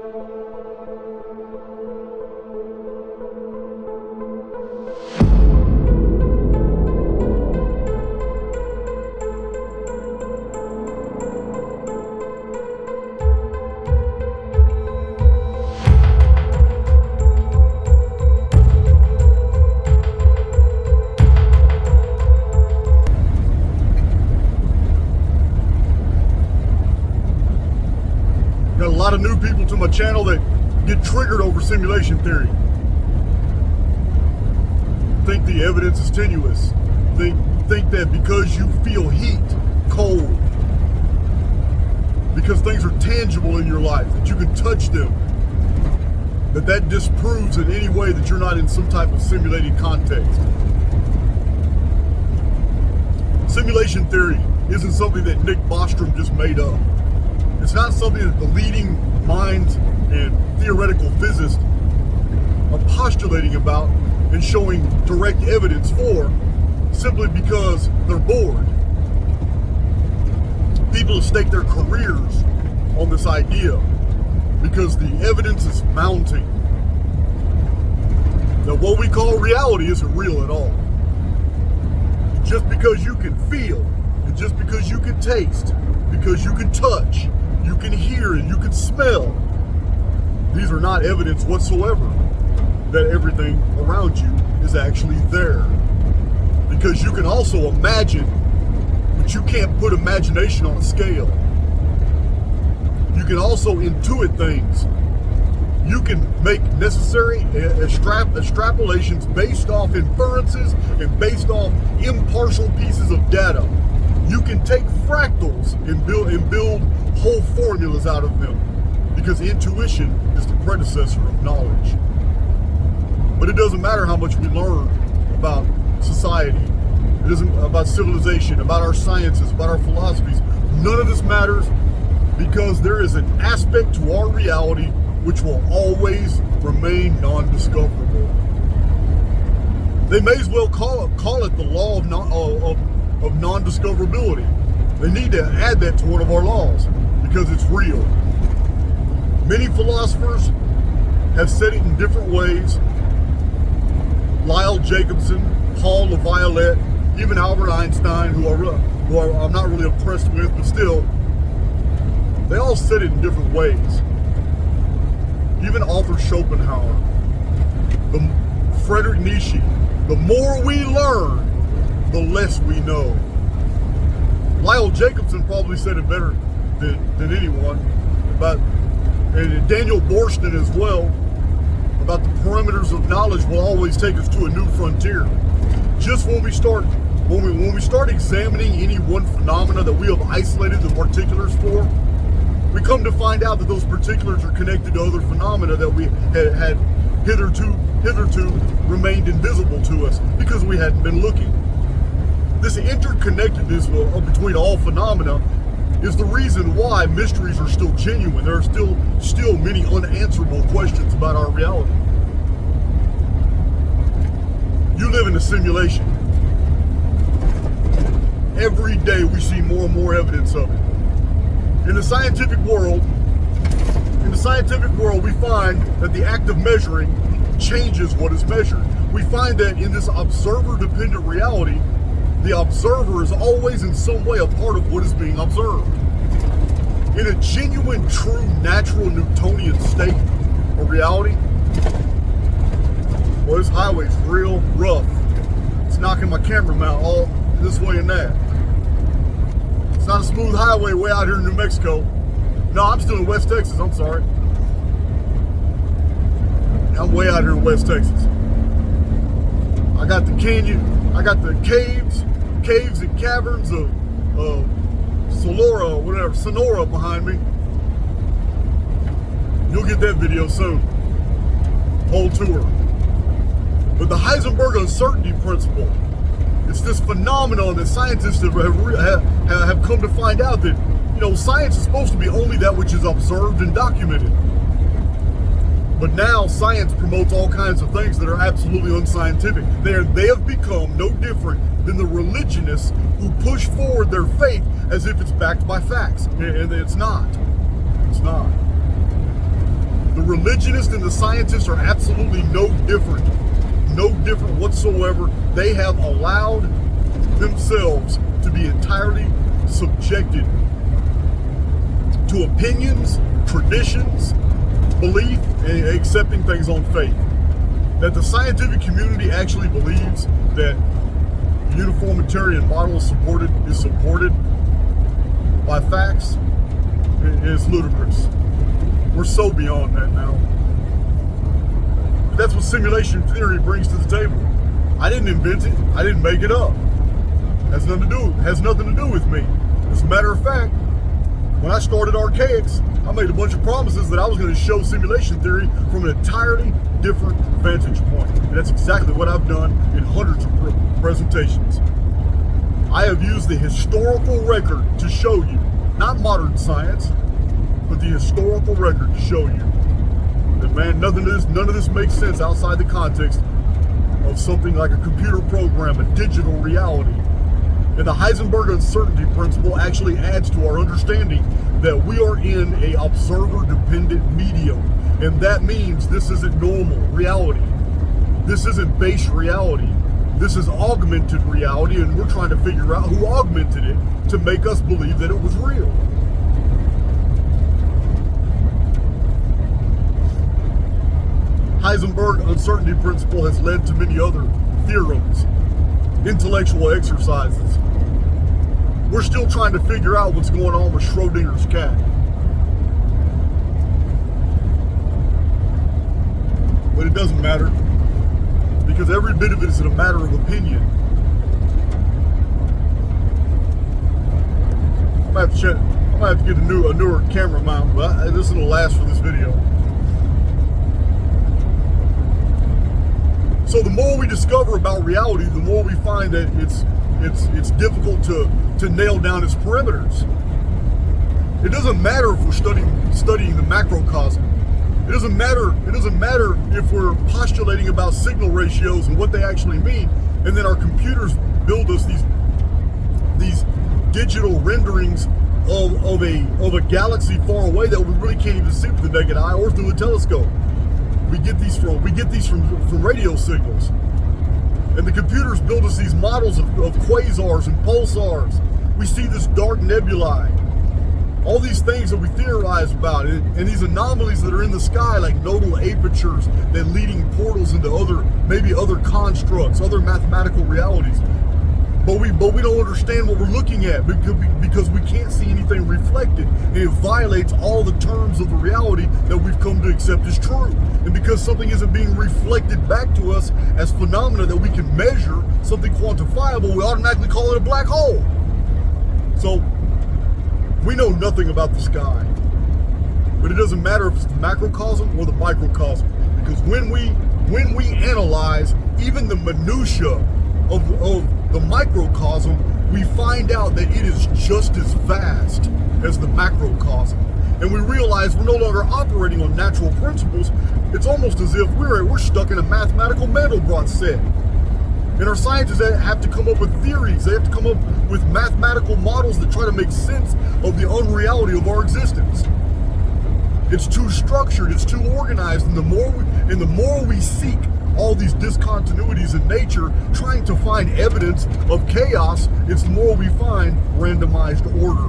Got a lot of new people to my channel that get triggered over simulation theory. Think the evidence is tenuous. Think that because you feel heat, cold, because things are tangible in your life, that you can touch them, that disproves in any way that you're not in some type of simulated context. Simulation theory isn't something that Nick Bostrom just made up. It's not something that the leading minds and theoretical physicists are postulating about and showing direct evidence for simply because they're bored. People have staked their careers on this idea because the evidence is mounting that what we call reality isn't real at all. Just because you can feel, and just because you can taste, because you can touch, you can hear, and you can smell, these are not evidence whatsoever that everything around you is actually there. Because you can also imagine, but you can't put imagination on a scale. You can also intuit things. You can make necessary extrapolations based off inferences and based off impartial pieces of data. You can take fractals and build whole formulas out of them, because intuition is the predecessor of knowledge. But it doesn't matter how much we learn about society, it isn't about civilization, about our sciences, about our philosophies. None of this matters, because there is an aspect to our reality which will always remain non-discoverable. They may as well call it the law of non-discoverability. They need to add that to one of our laws, because it's real. Many philosophers have said it in different ways. Lyle Jacobson, Paul LaViolette, even Albert Einstein, who I'm not really impressed with, but still, they all said it in different ways. Even Arthur Schopenhauer, Friedrich Nietzsche, the more we learn, the less we know. Lyle Jacobson probably said it better than anyone, and Daniel Boorstin as well, about the perimeters of knowledge will always take us to a new frontier. Just when we start examining any one phenomena that we have isolated the particulars for, we come to find out that those particulars are connected to other phenomena that we had hitherto remained invisible to us because we hadn't been looking. This interconnectedness between all phenomena is the reason why mysteries are still genuine. There are still many unanswerable questions about our reality. You live in a simulation. Every day we see more and more evidence of it. In the scientific world, we find that the act of measuring changes what is measured. We find that in this observer-dependent reality, the observer is always in some way a part of what is being observed. In a genuine, true, natural Newtonian state of reality, well, this highway's real rough. It's knocking my camera mount all this way and that. It's not a smooth highway way out here in New Mexico. No, I'm still in West Texas, I'm sorry. I'm way out here in West Texas. I got the canyon, I got the caves and caverns of Sonora behind me. You'll get that video soon. Whole tour. But the Heisenberg uncertainty principle, it's this phenomenon that scientists have come to find out that, science is supposed to be only that which is observed and documented. But now science promotes all kinds of things that are absolutely unscientific. They have become no different than the religionists who push forward their faith as if it's backed by facts. And it's not. It's not. The religionists and the scientists are absolutely no different whatsoever. They have allowed themselves to be entirely subjected to opinions, traditions, belief, and accepting things on faith. That the scientific community actually believes that the uniformitarian model is supported by facts is ludicrous. We're so beyond that now. But that's what simulation theory brings to the table. I didn't invent it. I didn't make it up. Has nothing to do with me. As a matter of fact, when I started Archaix, I made a bunch of promises that I was going to show simulation theory from an entirely different vantage point. And that's exactly what I've done in hundreds of presentations. I have used the historical record to show you, not modern science, but the historical record to show you that, man, none of this makes sense outside the context of something like a computer program, a digital reality. And the Heisenberg uncertainty principle actually adds to our understanding that we are in a observer-dependent medium. And that means this isn't normal reality. This isn't base reality. This is augmented reality, and we're trying to figure out who augmented it to make us believe that it was real. Heisenberg uncertainty principle has led to many other theorems, intellectual exercises. We're still trying to figure out what's going on with Schrodinger's cat. But it doesn't matter, because every bit of it is a matter of opinion. I might have to get a newer camera mount, but this will last for this video. So the more we discover about reality, the more we find that it's difficult to nail down its perimeters. It doesn't matter if we're studying the macrocosm. It doesn't matter if we're postulating about signal ratios and what they actually mean, and then our computers build us these digital renderings of a galaxy far away that we really can't even see with the naked eye or through a telescope. We get these from radio signals. And the computers build us these models of quasars and pulsars. We see this dark nebulae. All these things that we theorize about, and these anomalies that are in the sky, like nodal apertures, that leading portals into other constructs, other mathematical realities. But we don't understand what we're looking at because we can't see anything reflected, and it violates all the terms of the reality that we've come to accept as true. And because something isn't being reflected back to us as phenomena that we can measure, something quantifiable, we automatically call it a black hole. So we know nothing about the sky, but it doesn't matter if it's the macrocosm or the microcosm, because when we analyze even the minutia of the microcosm, we find out that it is just as vast as the macrocosm. And we realize we're no longer operating on natural principles. It's almost as if we're stuck in a mathematical Mandelbrot set. And our scientists have to come up with theories. They have to come up with mathematical models that try to make sense of the unreality of our existence. It's too structured, it's too organized, and the more we seek all these discontinuities in nature, trying to find evidence of chaos, it's the more we find randomized order.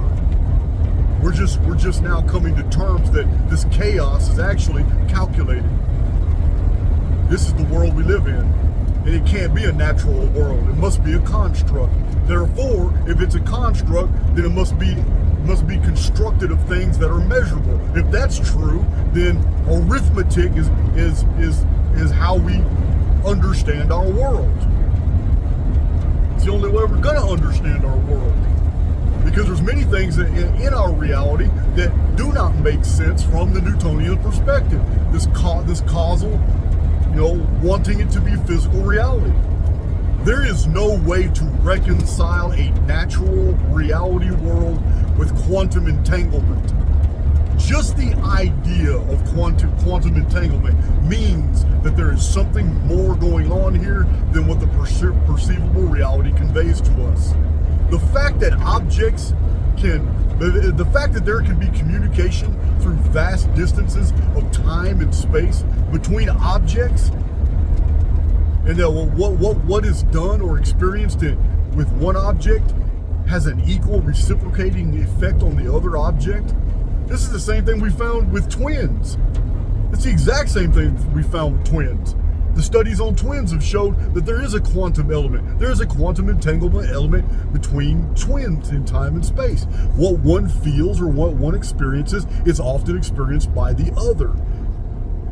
We're just now coming to terms that this chaos is actually calculated. This is the world we live in, and it can't be a natural world. It must be a construct. Therefore, if it's a construct, then it must be constructed of things that are measurable. If that's true, then arithmetic is how we understand our world. It's the only way we're going to understand our world, because there's many things in our reality that do not make sense from the Newtonian perspective. This causal, wanting it to be physical reality. There is no way to reconcile a natural reality world with quantum entanglement. Just the idea of quantum entanglement means that there is something more going on here than what the perceivable reality conveys to us. The fact that objects the fact that there can be communication through vast distances of time and space between objects, and that what is done or experienced with one object has an equal reciprocating effect on the other object. This is the same thing we found with twins. It's the exact same thing we found with twins. The studies on twins have showed that there is a quantum element. There is a quantum entanglement element between twins in time and space. What one feels or what one experiences is often experienced by the other.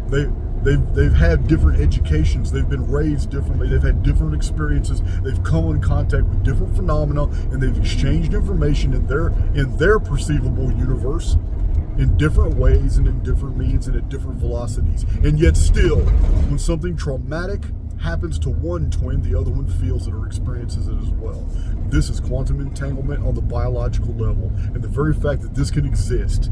They've had different educations. They've been raised differently. They've had different experiences. They've come in contact with different phenomena, and they've exchanged information in their perceivable universe in different ways and in different means and at different velocities. And yet still, when something traumatic happens to one twin, the other one feels it or experiences it as well. This is quantum entanglement on the biological level. And the very fact that this can exist,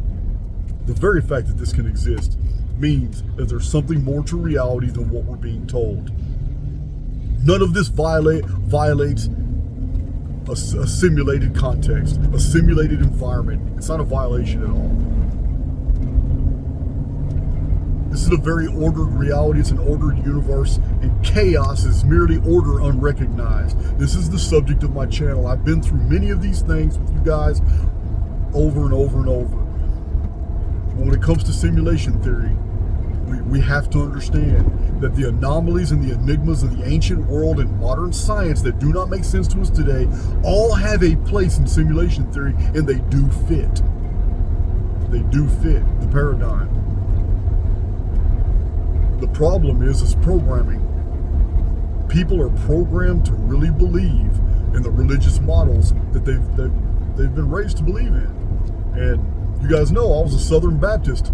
means that there's something more to reality than what we're being told. None of this violates a simulated context, a simulated environment. It's not a violation at all. This is a very ordered reality. It's an ordered universe, and chaos is merely order unrecognized. This is the subject of my channel. I've been through many of these things with you guys over and over and over. When it comes to simulation theory, we have to understand that the anomalies and the enigmas of the ancient world and modern science that do not make sense to us today all have a place in simulation theory, and they do fit. They do fit the paradigm. The problem is programming. People are programmed to really believe in the religious models that they've been raised to believe in. And you guys know I was a Southern Baptist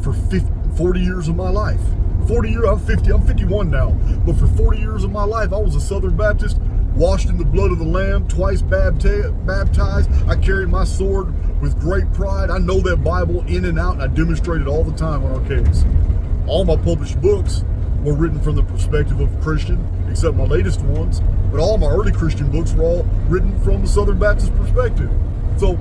for 40 years of my life. 40 years, I'm 51 now, but for 40 years of my life, I was a Southern Baptist, washed in the blood of the Lamb, twice baptized. I carried my sword with great pride. I know that Bible in and out, and I demonstrate it all the time on Archaix. All my published books were written from the perspective of a Christian, except my latest ones, but all my early Christian books were all written from the Southern Baptist perspective. So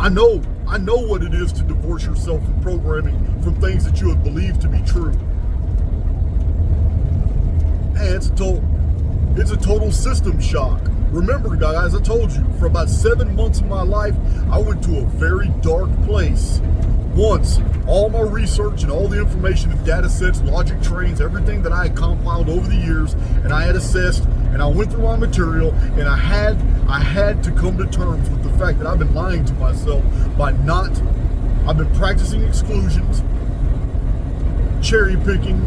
I know what it is to divorce yourself from programming, from things that you have believed to be true. And it's a total system shock. Remember, guys, I told you, for about 7 months of my life, I went to a very dark place. Once, all my research and all the information and data sets, logic trains, everything that I had compiled over the years, and I had assessed, and I went through my material, and I had to come to terms with the fact that I've been lying to myself I've been practicing exclusions, cherry picking,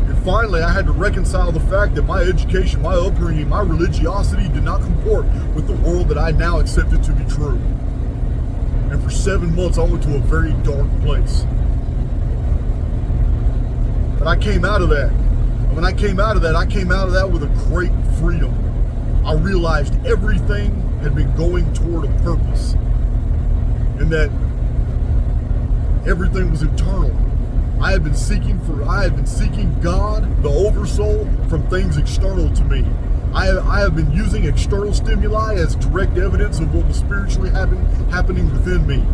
and finally I had to reconcile the fact that my education, my upbringing, my religiosity did not comport with the world that I now accepted to be true. And for 7 months, I went to a very dark place. But I came out of that. And when I came out of that with a great freedom. I realized everything had been going toward a purpose. And that everything was eternal. I had been seeking God, the oversoul, from things external to me. I have been using external stimuli as direct evidence of what was spiritually happening within me.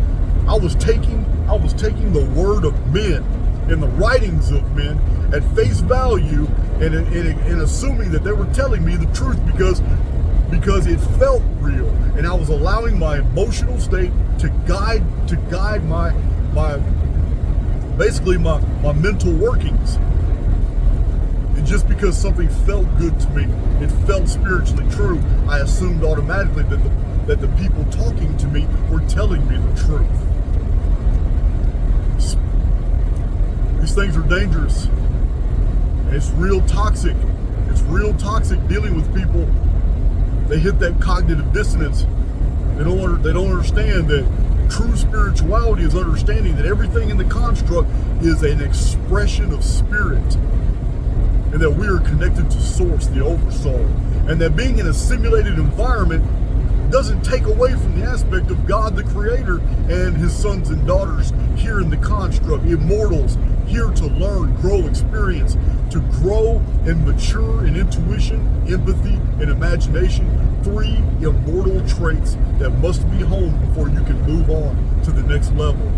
I was taking the word of men and the writings of men at face value and assuming that they were telling me the truth because it felt real, and I was allowing my emotional state to guide my mental workings. And just because something felt good to me, it felt spiritually true, I assumed automatically that the people talking to me were telling me the truth. These things are dangerous. It's real toxic. It's real toxic dealing with people. They hit that cognitive dissonance. They don't understand that true spirituality is understanding that everything in the construct is an expression of spirit, and that we are connected to source, the oversoul, and that being in a simulated environment It doesn't take away from the aspect of God the Creator and his sons and daughters here in the construct, immortals, here to learn, grow, experience, to grow and mature in intuition, empathy, and imagination. 3 immortal traits that must be honed before you can move on to the next level.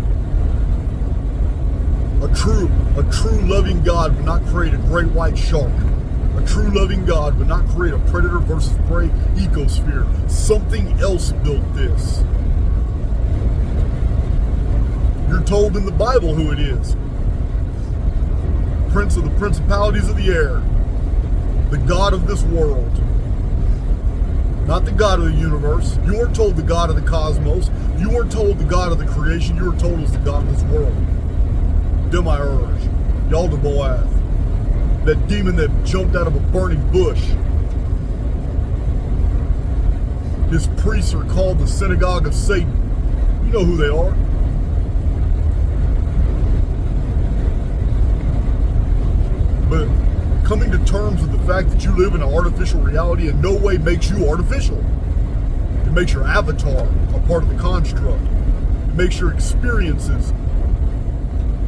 A true loving God would not create a great white shark. A true loving God would not create a predator versus prey ecosphere. Something else built this. You're told in the Bible who it is. Prince of the principalities of the air. The God of this world. Not the God of the universe. You weren't told the God of the cosmos. You weren't told the God of the creation. You were told it was the God of this world. Demiurge. Yaldabaoth. That demon that jumped out of a burning bush. His priests are called the synagogue of Satan. You know who they are. But coming to terms with the fact that you live in an artificial reality in no way makes you artificial. It makes your avatar a part of the construct. It makes your experiences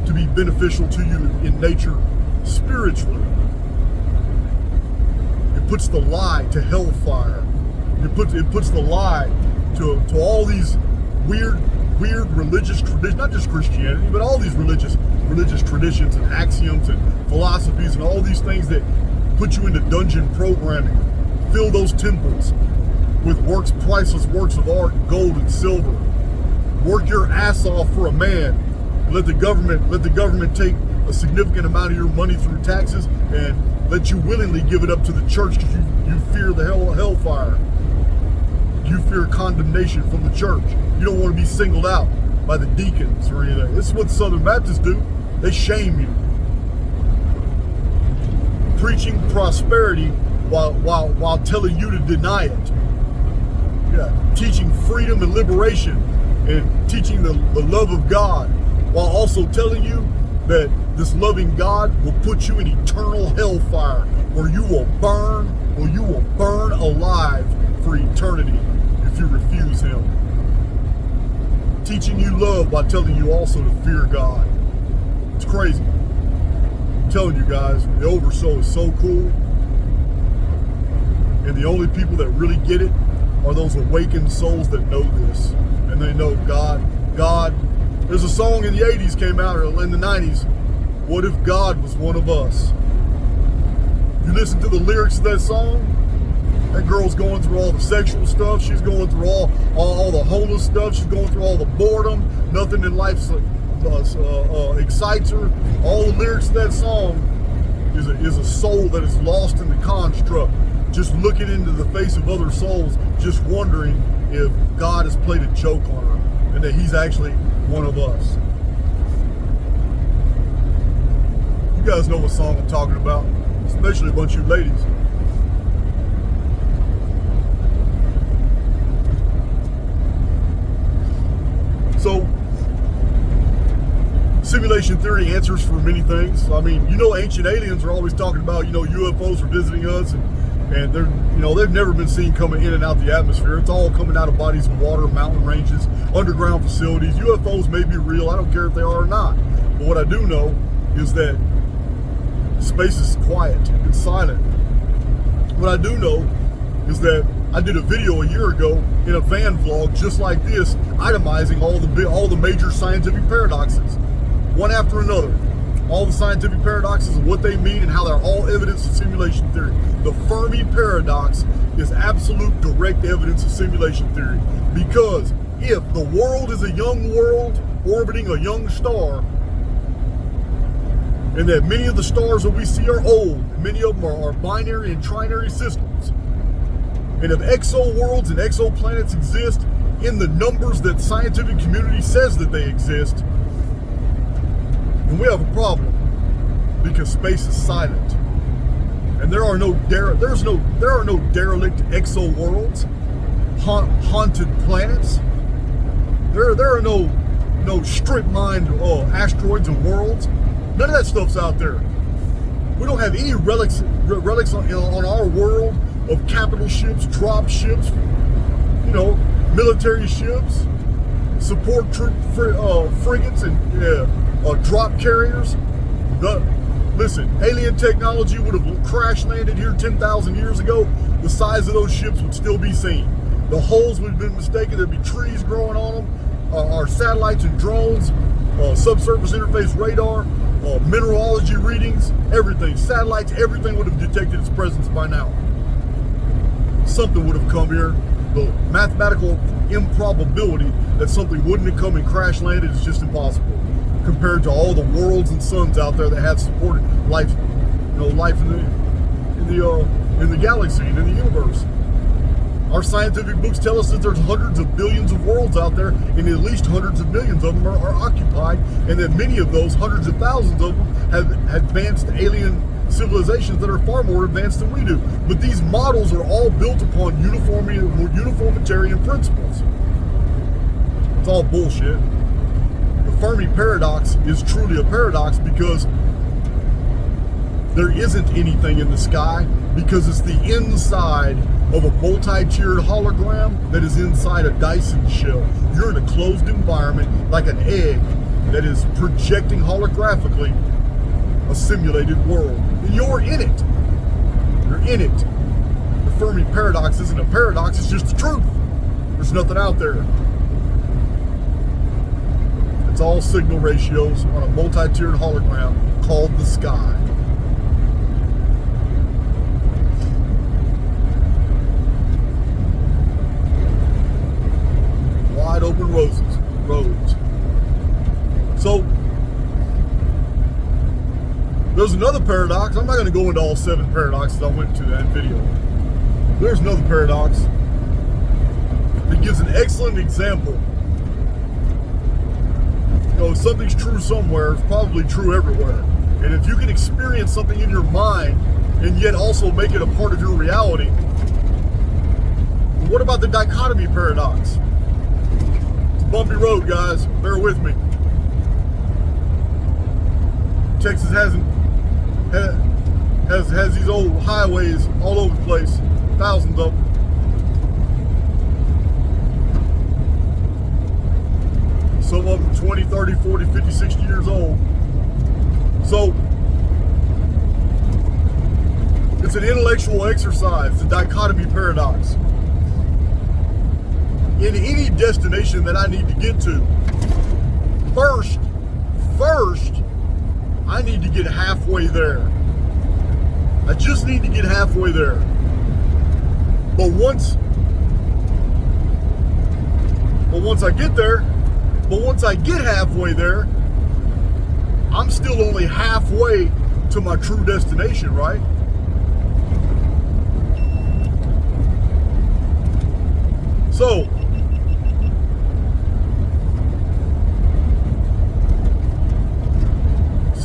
to be beneficial to you in nature spiritually. It puts the lie to hellfire. It puts the lie to all these weird religious traditions, not just Christianity, but all these religious traditions and axioms and philosophies and all these things that put you into dungeon programming. Fill those temples with priceless works of art, gold and silver. Work your ass off for a man. Let the government take a significant amount of your money through taxes and let you willingly give it up to the church because you fear the hellfire. You fear condemnation from the church. You don't want to be singled out by the deacons or anything. This is what Southern Baptists do. They shame you. Preaching prosperity while telling you to deny it. Yeah. Teaching freedom and liberation and teaching the love of God while also telling you that this loving God will put you in eternal hellfire where you will burn alive for eternity if you refuse him. Teaching you love by telling you also to fear God. It's crazy. I'm telling you guys, the oversoul is so cool. And the only people that really get it are those awakened souls that know this. And they know God. There's a song in the 80s came out, or in the 90s. What if God was one of us? You listen to the lyrics of that song, that girl's going through all the sexual stuff. She's going through all the homeless stuff. She's going through all the boredom. Nothing in life excites her. All the lyrics of that song is a soul that is lost in the construct, just looking into the face of other souls, just wondering if God has played a joke on her and that he's actually one of us. You guys know what song I'm talking about, especially a bunch of you ladies. So, simulation theory answers for many things. I mean, ancient aliens are always talking about, UFOs are visiting us, and they've never been seen coming in and out the atmosphere. It's all coming out of bodies of water, mountain ranges, underground facilities. UFOs may be real. I don't care if they are or not. But what I do know is that space is quiet and silent. What I do know is that I did a video a year ago in a van vlog just like this, itemizing all the major scientific paradoxes, one after another. All the scientific paradoxes and what they mean and how they're all evidence of simulation theory. The Fermi paradox is absolute direct evidence of simulation theory, because if the world is a young world orbiting a young star, and that many of the stars that we see are old, many of them are binary and trinary systems, and if exo-worlds and exoplanets exist in the numbers that the scientific community says that they exist, then we have a problem, because space is silent, and there are no derelict exo-worlds, haunted planets. There are no strip-mined asteroids and worlds. None of that stuff's out there. We don't have any relics on our world of capital ships, drop ships, military ships, support troop frigates, and drop carriers. Listen, alien technology would have crash landed here 10,000 years ago. The size of those ships would still be seen. The holes would have been mistaken. There'd be trees growing on them. Our satellites and drones, subsurface interface radar, mineralogy readings, everything, satellites, everything would have detected its presence by now. Something would have come here. The mathematical improbability that something wouldn't have come and crash landed is just impossible compared to all the worlds and suns out there that have supported life, life in the galaxy and in the universe. Our scientific books tell us that there's hundreds of billions of worlds out there, and at least hundreds of millions of them are occupied, and that many of those, hundreds of thousands of them, have advanced alien civilizations that are far more advanced than we do. But these models are all built upon uniformitarian principles. It's all bullshit. The Fermi paradox is truly a paradox because there isn't anything in the sky, because it's the inside of a multi-tiered hologram that is inside a Dyson shell. You're in a closed environment like an egg that is projecting holographically a simulated world. And you're in it. You're in it. The Fermi paradox isn't a paradox, it's just the truth. There's nothing out there. It's all signal ratios on a multi-tiered hologram called the sky. Wide open roads. So, there's another paradox. I'm not going to go into all 7 paradoxes I went into that video. There's another paradox that gives an excellent example. If something's true somewhere, it's probably true everywhere. And if you can experience something in your mind and yet also make it a part of your reality, what about the dichotomy paradox? It's a bumpy road, guys. Bear with me. Texas has these old highways all over the place, thousands of them. Some of them 20, 30, 40, 50, 60 years old. So, it's an intellectual exercise, the dichotomy paradox. In any destination that I need to get to, first, I need to get halfway there. I just need to get halfway there. But once I get halfway there, I'm still only halfway to my true destination, right? So,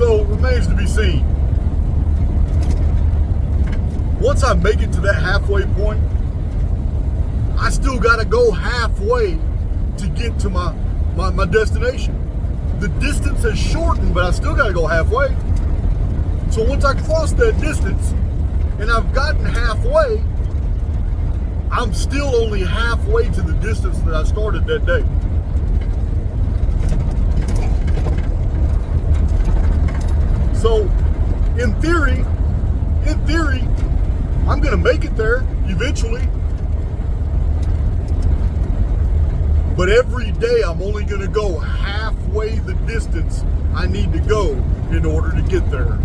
it remains to be seen. Once I make it to that halfway point, I still got to go halfway to get to my destination. The distance has shortened, but I still got to go halfway. So once I cross that distance and I've gotten halfway, I'm still only halfway to the distance that I started that day. So in theory, I'm going to make it there eventually. But every day I'm only going to go halfway the distance I need to go in order to get there.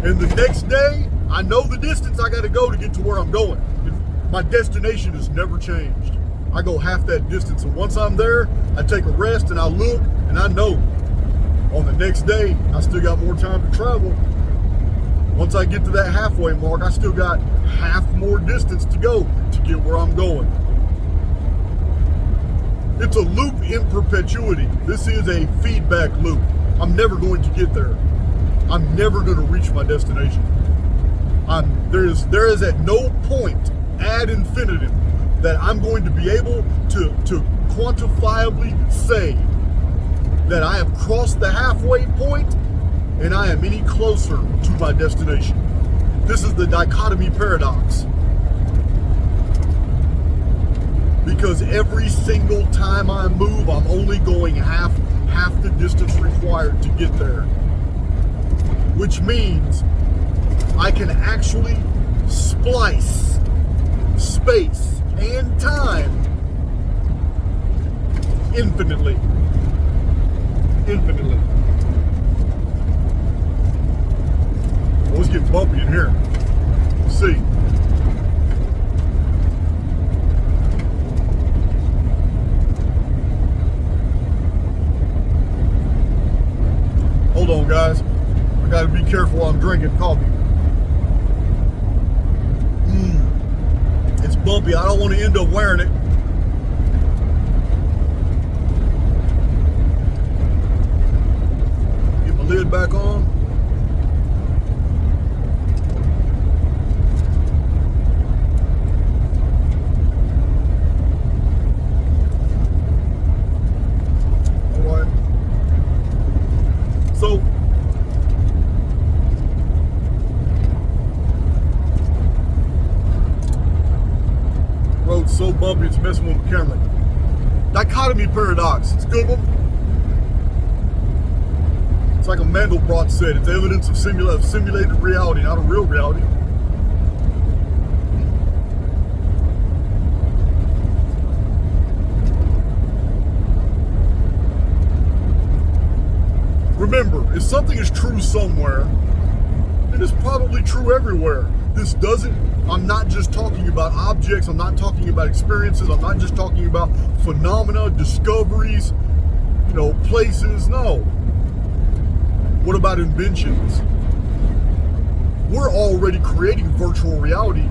And the next day, I know the distance I got to go to get to where I'm going. My destination has never changed. I go half that distance, and once I'm there, I take a rest and I look, and I know on the next day, I still got more time to travel. Once I get to that halfway mark, I still got half more distance to go to get where I'm going. It's a loop in perpetuity. This is a feedback loop. I'm never going to get there. I'm never going to reach my destination. There is at no point ad infinitum that I'm going to be able to quantifiably say that I have crossed the halfway point and I am any closer to my destination. This is the dichotomy paradox. because every single time I move, I'm only going half the distance required to get there. Which means I can actually splice space and time infinitely. Oh, it's getting bumpy in here. Let's see. Hold on, guys. I gotta be careful while I'm drinking coffee. It's bumpy. I don't want to end up wearing it. Get my lid back on. All right. So, road's so bumpy it's messing with the camera. Dichotomy paradox. It's a good one. It's like a Mandelbrot said, it's evidence of simulated reality, not a real reality. Remember, if something is true somewhere, then it's probably true everywhere. This doesn't, I'm not just talking about objects, I'm not talking about experiences, I'm not just talking about phenomena, discoveries, places, no. What about inventions? We're already creating virtual reality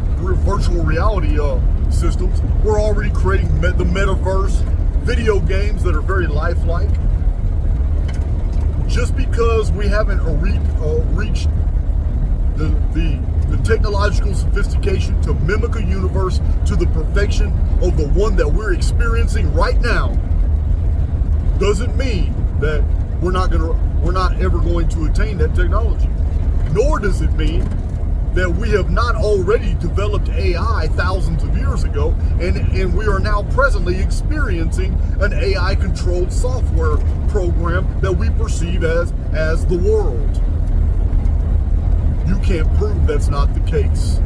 systems. We're already creating the metaverse, video games that are very lifelike. Just because we haven't reached the technological sophistication to mimic a universe to the perfection of the one that we're experiencing right now, doesn't mean that we're not ever going to attain that technology. Nor does it mean that we have not already developed AI thousands of years ago, and we are now presently experiencing an AI-controlled software program that we perceive as the world. You can't prove that's not the case.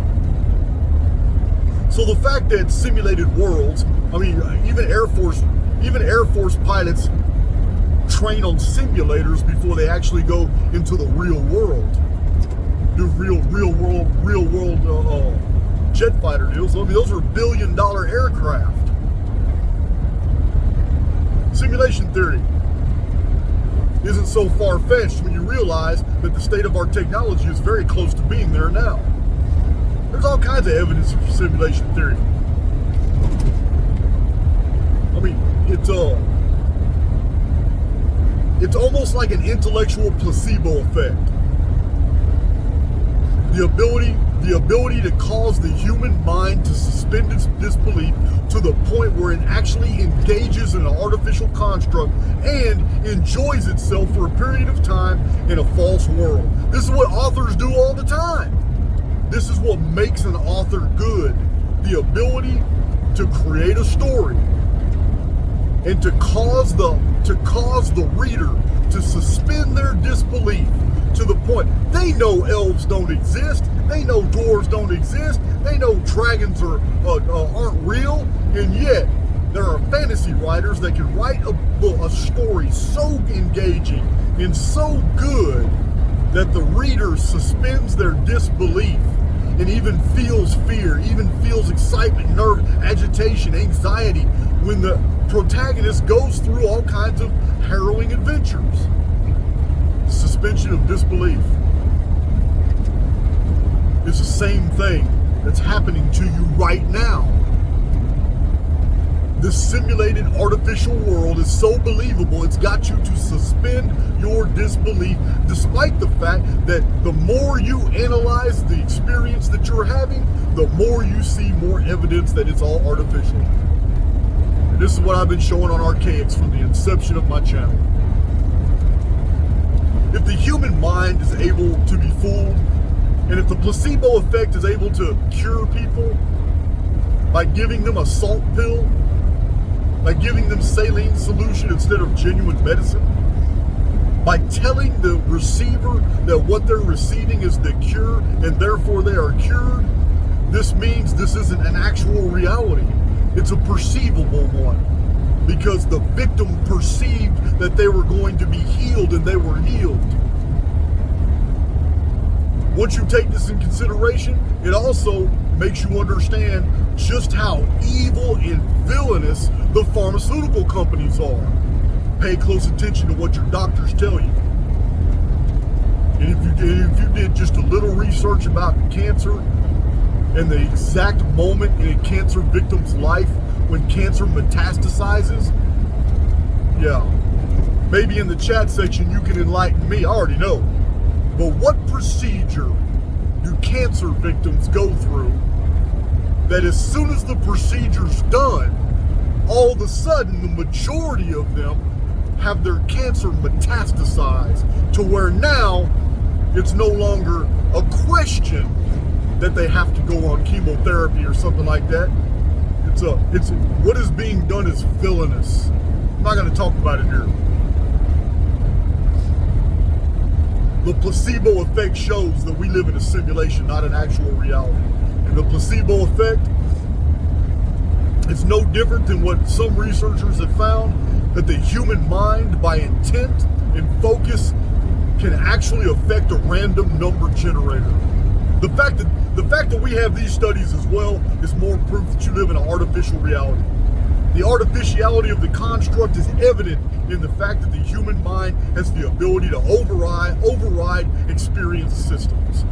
So the fact that simulated worlds, even Air Force pilots train on simulators before they actually go into the real world. Do real world jet fighter deals. Those are billion-dollar aircraft. Simulation theory isn't so far-fetched when you realize that the state of our technology is very close to being there now. There's all kinds of evidence for simulation theory. It's almost like an intellectual placebo effect. The ability to cause the human mind to suspend its disbelief to the point where it actually engages in an artificial construct and enjoys itself for a period of time in a false world. This is what authors do all the time. This is what makes an author good. The ability to create a story and to cause the reader to suspend their disbelief to the point they know elves don't exist, they know dwarves don't exist, they know dragons aren't real, and yet there are fantasy writers that can write a story so engaging and so good that the reader suspends their disbelief and even feels fear, even feels excitement, nerve, agitation, anxiety when the protagonist goes through all kinds of harrowing adventures. Suspension of disbelief. It's the same thing that's happening to you right now. This simulated artificial world is so believable, it's got you to suspend your disbelief, despite the fact that the more you analyze the experience that you're having, the more you see more evidence that it's all artificial. And this is what I've been showing on Archaix from the inception of my channel. If the human mind is able to be fooled, and if the placebo effect is able to cure people by giving them a salt pill by giving them saline solution instead of genuine medicine, by telling the receiver that what they're receiving is the cure and therefore they are cured. This means this isn't an actual reality. It's a perceivable one, because the victim perceived that they were going to be healed and they were healed. Once you take this in consideration, it also makes you understand just how evil and villainous the pharmaceutical companies are. Pay close attention to what your doctors tell you. And if you did just a little research about cancer and the exact moment in a cancer victim's life when cancer metastasizes, yeah, maybe in the chat section you can enlighten me. I already know. But what procedure do cancer victims go through that as soon as the procedure's done, all of a sudden the majority of them have their cancer metastasized to where now it's no longer a question that they have to go on chemotherapy or something like that. It's what is being done is villainous. I'm not going to talk about it here. The placebo effect shows that we live in a simulation, not an actual reality. And the placebo effect is no different than what some researchers have found, that the human mind, by intent and focus, can actually affect a random number generator. The fact that we have these studies as well is more proof that you live in an artificial reality. The artificiality of the construct is evident in the fact that the human mind has the ability to override experience systems.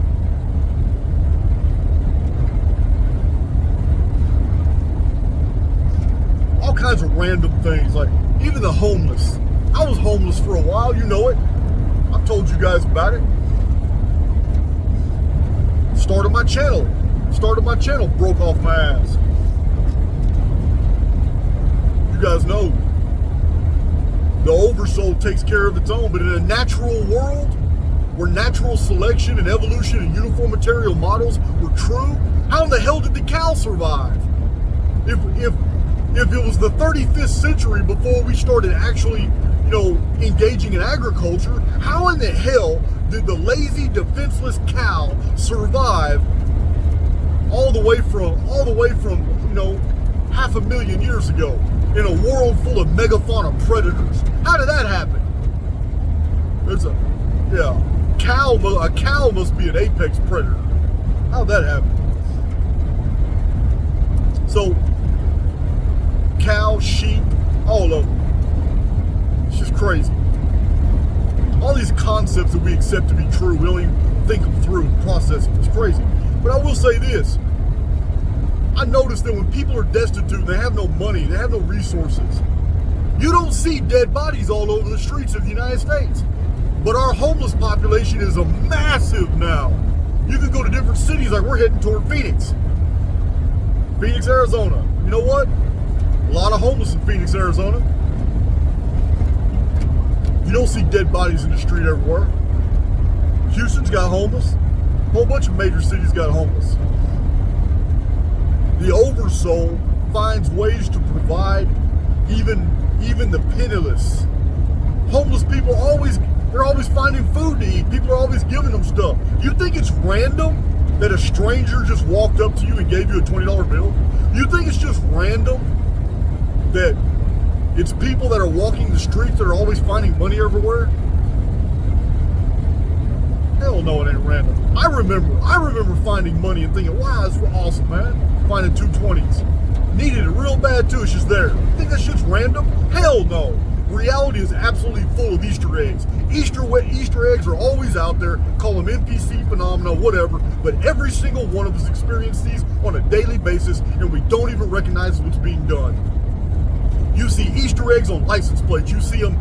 All kinds of random things, like even the homeless. I was homeless for a while, you know it. I've told you guys about it. Started my channel, broke off my ass. You guys know the oversoul takes care of its own, but in a natural world where natural selection and evolution and uniform material models were true, how in the hell did the cow survive? If it was the 35th century before we started actually, engaging in agriculture, how in the hell did the lazy, defenseless cow survive all the way from 500,000 years ago in a world full of megafauna predators? How did that happen? A cow must be an apex predator. How'd that happen? So, cow, sheep, all of them. It's just crazy. All these concepts that we accept to be true, we don't even think them through and process them. It's crazy. But I will say this. I noticed that when people are destitute, they have no money, they have no resources, you don't see dead bodies all over the streets of the United States. But our homeless population is a massive now. You can go to different cities, like we're heading toward Phoenix, Arizona. You know what? A lot of homeless in Phoenix, Arizona. You don't see dead bodies in the street everywhere. Houston's got homeless. A whole bunch of major cities got homeless. The oversoul finds ways to provide even the penniless. Homeless people they're always finding food to eat. People are always giving them stuff. You think it's random that a stranger just walked up to you and gave you a $20 bill? You think it's just random that it's people that are walking the streets that are always finding money everywhere? Hell no, it ain't random. I remember finding money and thinking, wow, that's awesome, man. Finding 220s. Needed it real bad too, it's just there. You think that shit's random? Hell no. Reality is absolutely full of Easter eggs. Easter eggs are always out there. Call them NPC phenomena, whatever. But every single one of us experience these on a daily basis, and we don't even recognize what's being done. You see Easter eggs on license plates. You see them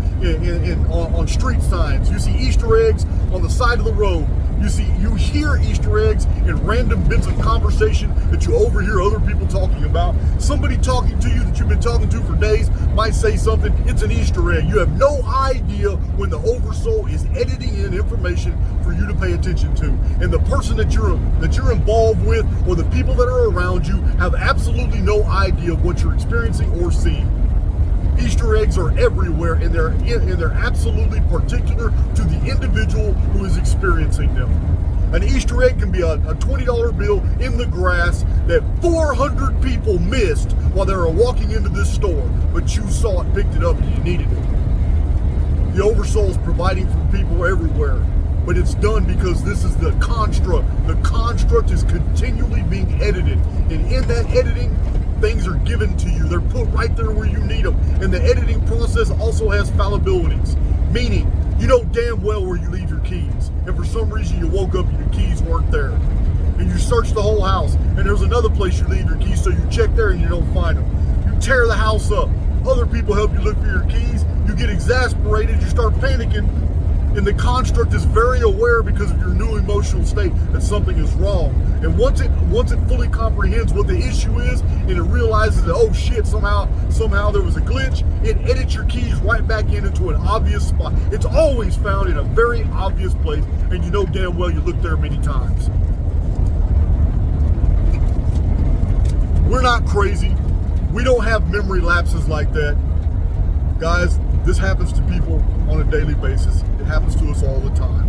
on street signs. You see Easter eggs on the side of the road. You hear Easter eggs in random bits of conversation that you overhear other people talking about. Somebody talking to you that you've been talking to for days might say something. It's an Easter egg. You have no idea when the oversoul is editing in information for you to pay attention to. And the person that you're involved with, or the people that are around you, have absolutely no idea of what you're experiencing or seeing. Easter eggs are everywhere, and they're absolutely particular to the individual who is experiencing them. An Easter egg can be a $20 bill in the grass that 400 people missed while they were walking into this store, but you saw it, picked it up, and you needed it. The Oversoul is providing for people everywhere, but it's done because this is the construct. The construct is continually being edited, and in that editing, things are given to you. They're put right there where you need them. And the editing process also has fallibilities, meaning you know damn well where you leave your keys, and for some reason you woke up and your keys weren't there, and you search the whole house and there's another place you leave your keys, so you check there and you don't find them. You tear the house up, other people help you look for your keys, you get exasperated, you start panicking, and the construct is very aware because of your new emotional state that something is wrong. And once it fully comprehends what the issue is, and it realizes that, oh shit, somehow there was a glitch, it edits your keys right back into an obvious spot. It's always found in a very obvious place, and you know damn well you looked there many times. We're not crazy. We don't have memory lapses like that. Guys, this happens to people on a daily basis. It happens to us all the time.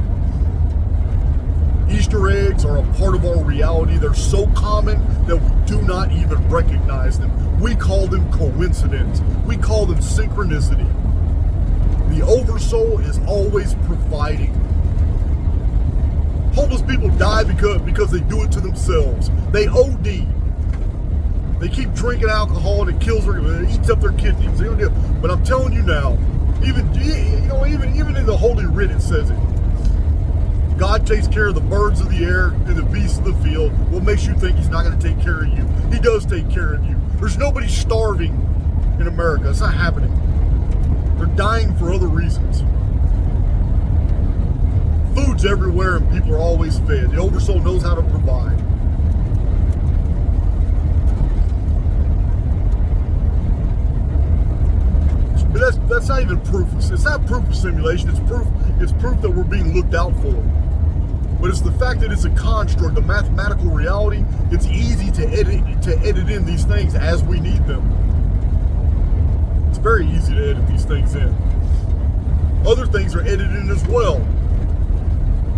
Easter eggs are a part of our reality. They're so common that we do not even recognize them. We call them coincidence. We call them synchronicity. The Oversoul is always providing. Homeless people die because they do it to themselves. They OD. They keep drinking alcohol and it kills their, it eats up their kidneys. But I'm telling you now, even in the Holy Writ it says it. God takes care of the birds of the air and the beasts of the field. What makes you think he's not going to take care of you? He does take care of you. There's nobody starving in America. It's not happening. They're dying for other reasons. Food's everywhere and people are always fed. The Oversoul knows how to provide. But that's not even proof. It's not proof of simulation. It's proof that we're being looked out for. But it's the fact that it's a construct, a mathematical reality. It's easy to edit in these things as we need them. It's very easy to edit these things in. Other things are edited in as well.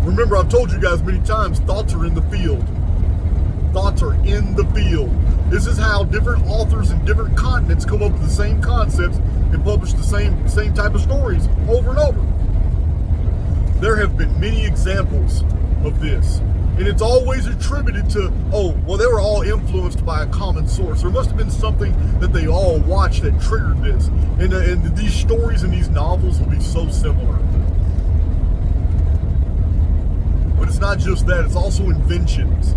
Remember, I've told you guys many times, thoughts are in the field. Thoughts are in the field. This is how different authors in different continents come up with the same concepts and publish the same type of stories over and over. There have been many examples of this, and it's always attributed to, oh, well, they were all influenced by a common source. There must have been something that they all watched that triggered this, and these stories and these novels will be so similar. But it's not just that, it's also inventions.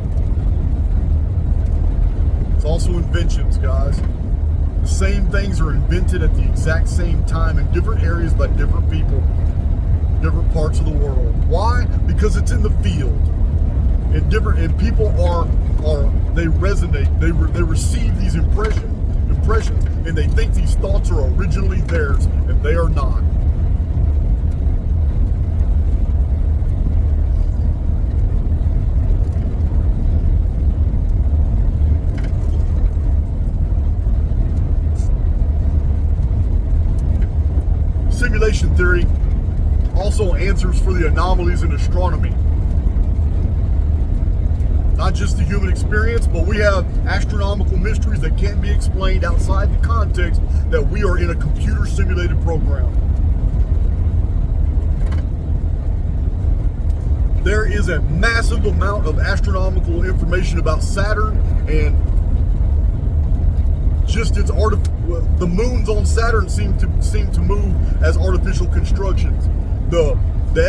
It's also inventions, guys. The same things are invented at the exact same time in different areas by different people, different parts of the world. Why? Because it's in the field. And people they resonate. They receive these impressions, and they think these thoughts are originally theirs, and they are not. Simulation theory also answers for the anomalies in astronomy. Not just the human experience, but we have astronomical mysteries that can't be explained outside the context that we are in a computer simulated program. There is a massive amount of astronomical information about Saturn, and just the moons on Saturn seem to move as artificial constructions. The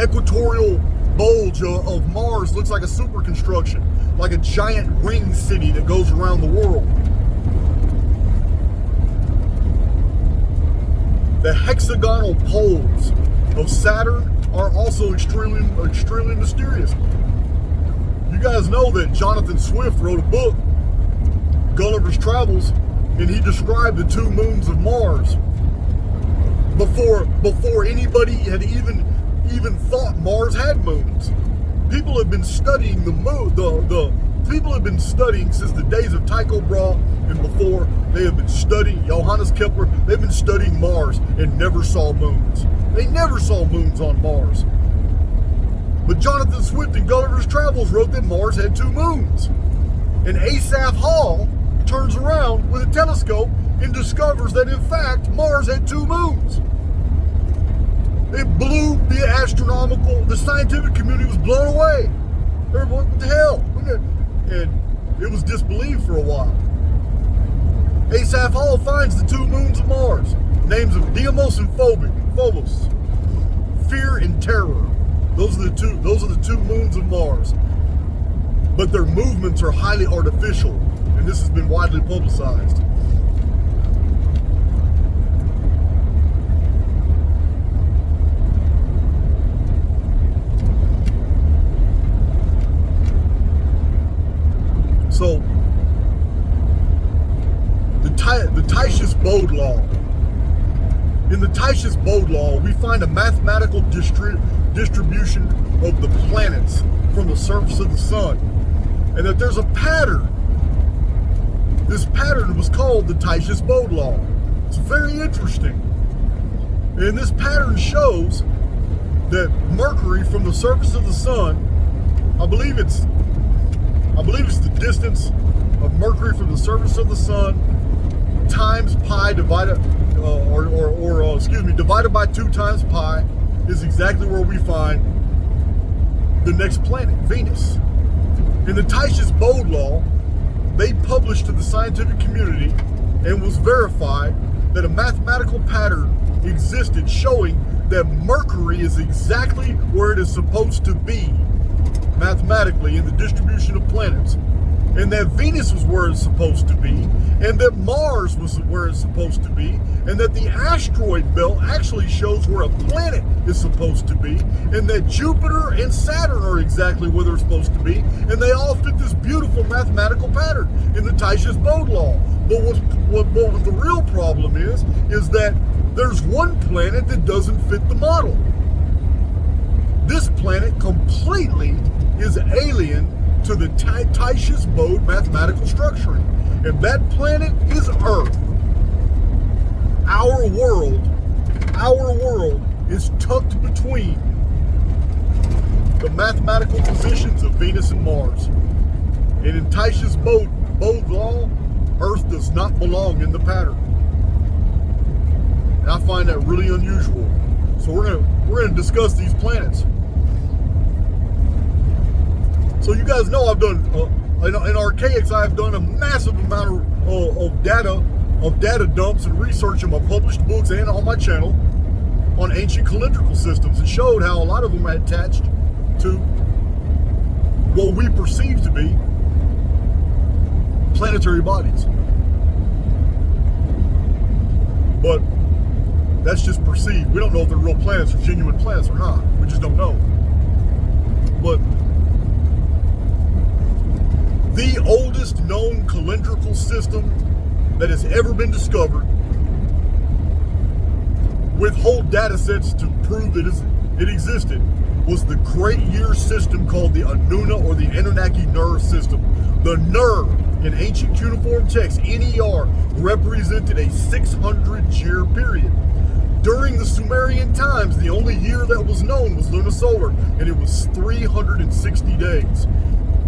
equatorial bulge of Mars looks like a super construction, like a giant ring city that goes around the world. The hexagonal poles of Saturn are also extremely mysterious. You guys know that Jonathan Swift wrote a book, Gulliver's Travels, and he described the two moons of Mars before anybody had even thought Mars had moons. People have been studying the moon, People have been studying since the days of Tycho Brahe and before. They have been studying Johannes Kepler. They've been studying Mars and never saw moons. They never saw moons on Mars. But Jonathan Swift in Gulliver's Travels wrote that Mars had 2 moons. And Asaph Hall turns around with a telescope and discovers that in fact Mars had 2 moons. It blew the scientific community was blown away. Everyone, what the hell? And it was disbelieved for a while. Asaph Hall finds the 2 moons of Mars. Names them Deimos and Phobos. Fear and terror. Those are the two moons of Mars. But their movements are highly artificial, and this has been widely publicized. So, the Titius-Bode law. In the Titius-Bode law, we find a mathematical distribution of the planets from the surface of the sun, and that there's a pattern. This pattern was called the Titius-Bode law. It's very interesting. And this pattern shows that Mercury from the surface of the sun, I believe it's the distance of Mercury from the surface of the sun times pi divided by 2 times pi is exactly where we find the next planet, Venus. In the Titius-Bode law, they published to the scientific community and was verified that a mathematical pattern existed showing that Mercury is exactly where it is supposed to be mathematically in the distribution of planets, and that Venus was where it's supposed to be, and that Mars was where it's supposed to be, and that the asteroid belt actually shows where a planet is supposed to be, and that Jupiter and Saturn are exactly where they're supposed to be, and they all fit this beautiful mathematical pattern in the Titius-Bode law. But what the real problem is that there's one planet that doesn't fit the model. This planet completely is alien to the Titius-Bode mathematical structuring. And that planet is Earth. Our world is tucked between the mathematical positions of Venus and Mars. And in Titius-Bode law, Earth does not belong in the pattern. And I find that really unusual. So we're gonna discuss these planets. So you guys know I've done in Archaix, I've done a massive amount of data dumps and research in my published books and on my channel on ancient calendrical systems, and showed how a lot of them are attached to what we perceive to be planetary bodies. But that's just perceived. We don't know if they're real planets or genuine planets or not. We just don't know. But the oldest known calendrical system that has ever been discovered, with whole data sets to prove that it existed, was the Great Year system called the Anuna or the Anunnaki-Ner system. The Ner in ancient cuneiform text, NER, represented a 600-year period. During the Sumerian times, the only year that was known was lunisolar, and it was 360 days.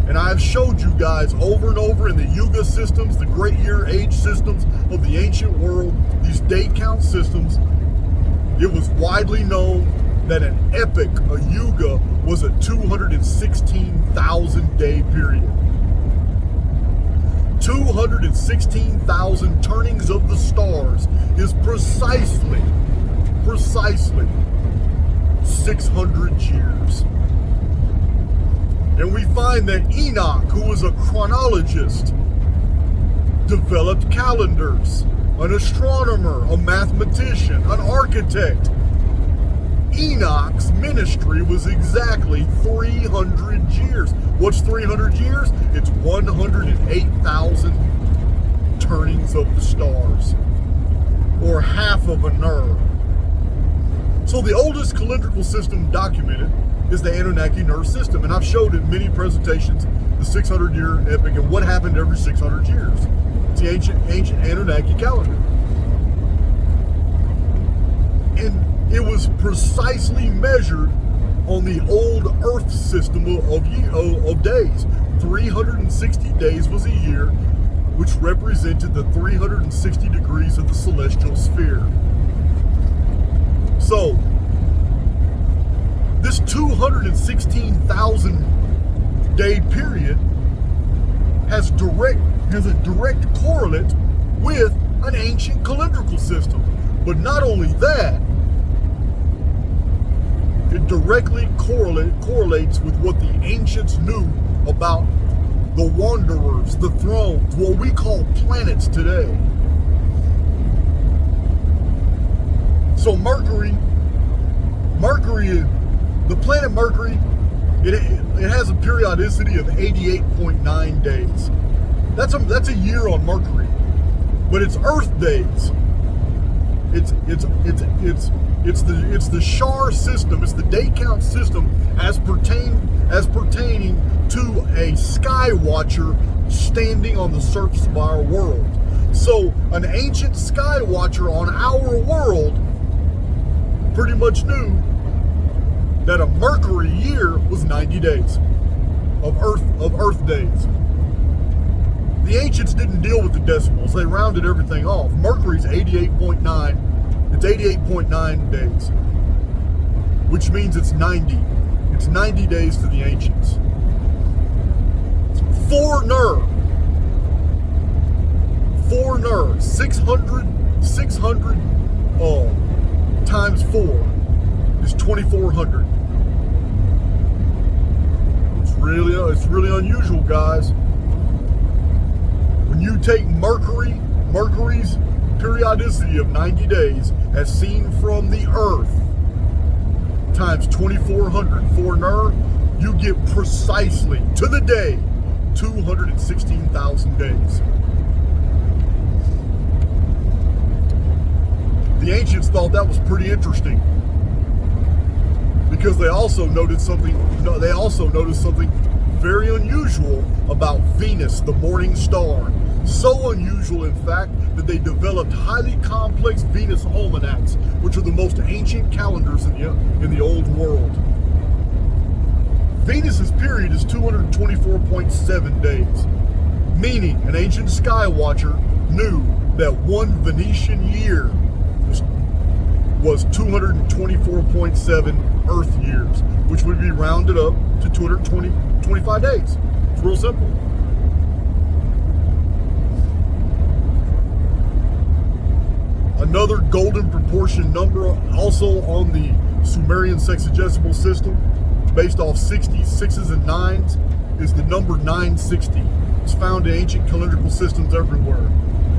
And I have showed you guys over and over in the Yuga systems, the Great Year Age systems of the ancient world, these day count systems, it was widely known that an epoch, a Yuga, was a 216,000 day period. 216,000 turnings of the stars is precisely 600 years. And we find that Enoch, who was a chronologist, developed calendars, an astronomer, a mathematician, an architect. Enoch's ministry was exactly 300 years. What's 300 years? It's 108,000 turnings of the stars, or half of a nerve. So the oldest calendrical system documented is the Anunnaki-Ner system, and I've showed in many presentations the 600-year epoch and what happened every 600 years. It's the ancient Anunnaki calendar. And it was precisely measured on the old Earth system of days. 360 days was a year, which represented the 360 degrees of the celestial sphere. So, this 216,000 day period has a direct correlate with an ancient calendrical system. But not only that, it directly correlates with what the ancients knew about the wanderers, the thrones, what we call planets today. So the planet Mercury, it has a periodicity of 88.9 days. That's a year on Mercury, but it's Earth days. It's the Shar system. It's the day count system as pertaining to a sky watcher standing on the surface of our world. So an ancient sky watcher on our world pretty much knew that a Mercury year was 90 days of Earth days. The ancients didn't deal with the decimals. They rounded everything off. Mercury's 88.9. It's 88.9 days, which means it's 90. It's 90 days to the ancients. For Ner, 600 times 4 is 2,400. It's really unusual, guys. When you take Mercury's periodicity of 90 days as seen from the Earth times 2,400 for Ner, you get precisely to the day 216,000 days. The ancients thought that was pretty interesting because they also noticed something very unusual about Venus, the morning star. So unusual, in fact, that they developed highly complex Venus almanacs, which are the most ancient calendars in the old world. Venus's period is 224.7 days, meaning an ancient sky watcher knew that one Venetian year was 224.7 Earth years, which would be rounded up to 225 days. It's real simple. Another golden proportion number also on the Sumerian sexagesimal system, based off 60s, 6s, and 9s, is the number 960. It's found in ancient calendrical systems everywhere.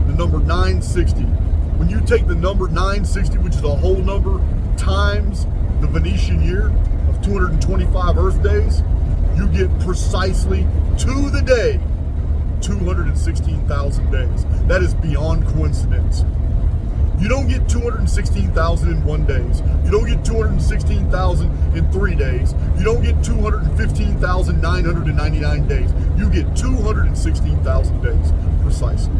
The number 960. When you take the number 960, which is a whole number, times the Venetian year of 225 Earth days, you get precisely to the day 216,000 days. That is beyond coincidence. You don't get 216,000 in 1 day. You don't get 216,000 in 3 days. You don't get 215,999 days. You get 216,000 days precisely.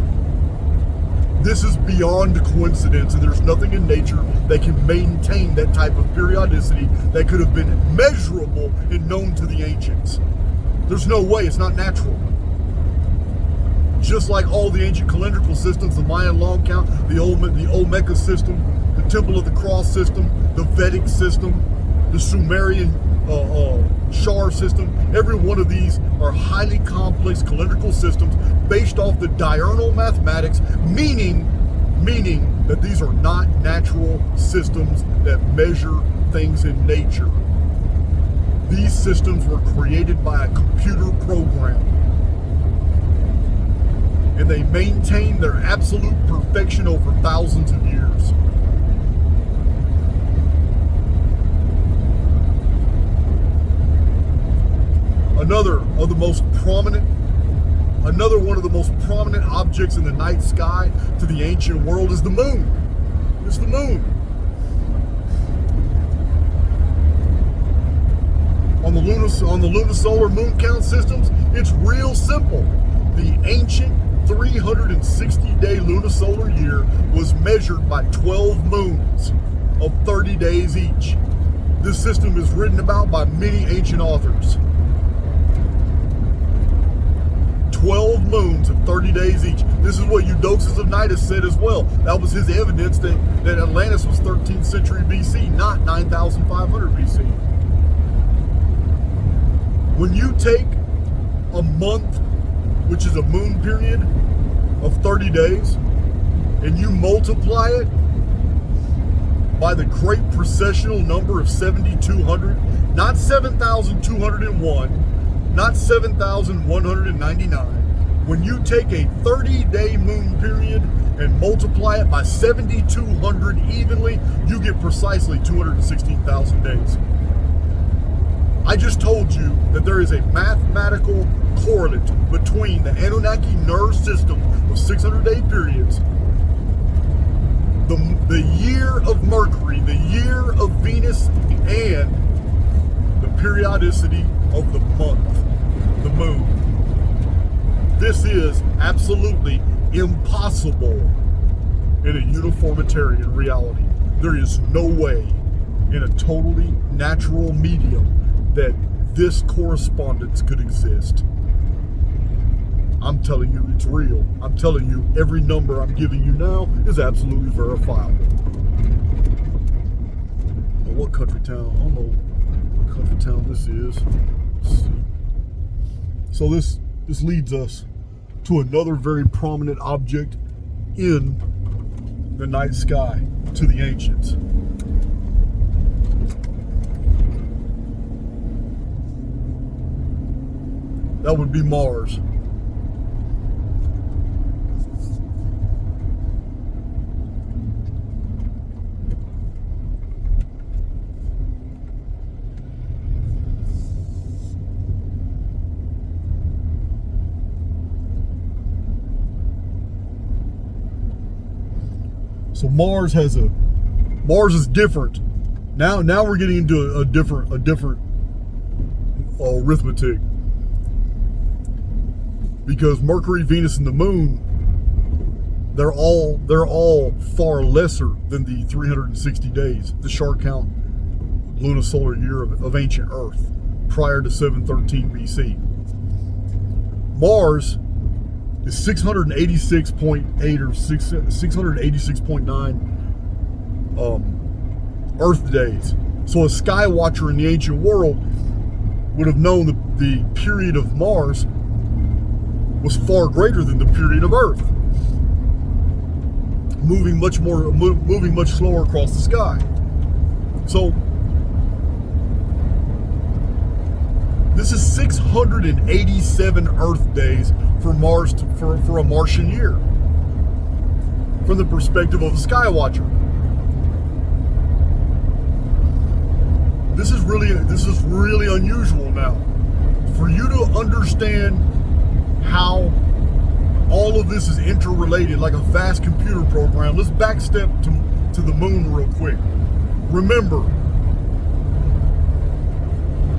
This is beyond coincidence, and there's nothing in nature that can maintain that type of periodicity that could have been measurable and known to the ancients. There's no way. It's not natural. Just like all the ancient calendrical systems, the Mayan long count, the Olmeca system, the Temple of the Cross system, the Vedic system, the Sumerian Shar system, every one of these are highly complex calendrical systems based off the diurnal mathematics, meaning that these are not natural systems that measure things in nature. These systems were created by a computer program, and they maintain their absolute perfection over thousands of years. Another one of the most prominent objects in the night sky to the ancient world is the moon. It's the moon. on the lunisolar moon count systems, it's real simple. The ancient 360-day lunisolar year was measured by 12 moons of 30 days each. This system is written about by many ancient authors. 12 moons of 30 days each. This is what Eudoxus of Cnidus said as well. That was his evidence that Atlantis was 13th century BC, not 9,500 BC. When you take a month, which is a moon period of 30 days, and you multiply it by the great precessional number of 7,200, not 7,201, not 7,199. When you take a 30-day moon period and multiply it by 7,200 evenly, you get precisely 216,000 days. I just told you that there is a mathematical correlate between the Anunnaki NER system of 600-day periods, the year of Mercury, the year of Venus, and the periodicity of the month, the moon. This is absolutely impossible in a uniformitarian reality. There is no way in a totally natural medium that this correspondence could exist. I'm telling you, it's real. I'm telling you, every number I'm giving you now is absolutely verifiable. Well, what country town? I don't know what country town this is. Let's see. So this leads us to another very prominent object in the night sky, to the ancients. That would be Mars. So Mars is different. Now we're getting into a different arithmetic. Because Mercury, Venus, and the Moon, they're all far lesser than the 360 days, the Chart count lunisolar year of ancient Earth, prior to 713 BC. Mars is 686.8 or 686.9 Earth days. So a sky watcher in the ancient world would have known that the period of Mars was far greater than the period of Earth, moving much slower across the sky. So this is 687 Earth days for Mars for a Martian year, from the perspective of a sky watcher. This is really unusual now. For you to understand how all of this is interrelated like a vast computer program, let's backstep to the moon real quick. Remember,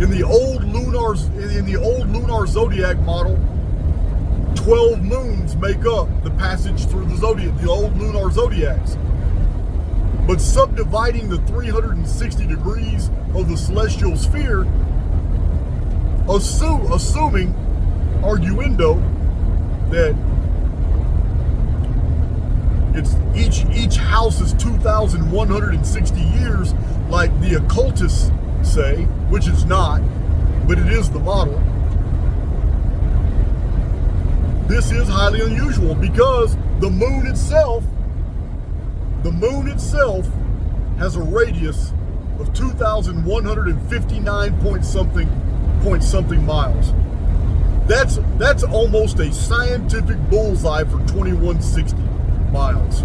in the old lunar zodiac model, 12 moons make up the passage through the zodiac, the old lunar zodiacs. But subdividing the 360 degrees of the celestial sphere, assuming arguendo that it's each house is 2,160 years, like the occultists say, which it's not, but it is the model. This is highly unusual because the moon itself has a radius of 2,159 point something miles. That's almost a scientific bullseye for 2160 miles.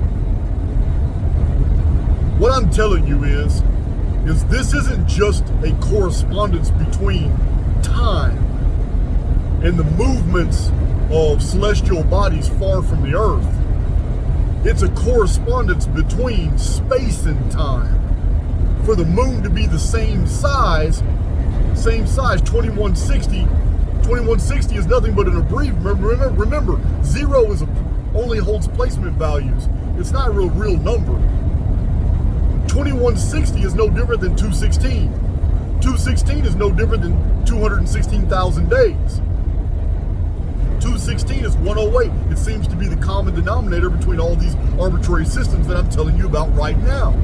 What I'm telling you is this isn't just a correspondence between time and the movements of celestial bodies far from the Earth. It's a correspondence between space and time. For the moon to be the same size same size, 2160. 2160 is nothing but an abbreviation. Remember, 0 only holds placement values. It's not a real number. 2160 is no different than 216. 216 is no different than 216,000 days. 216 is 108. It seems to be the common denominator between all these arbitrary systems that I'm telling you about right now.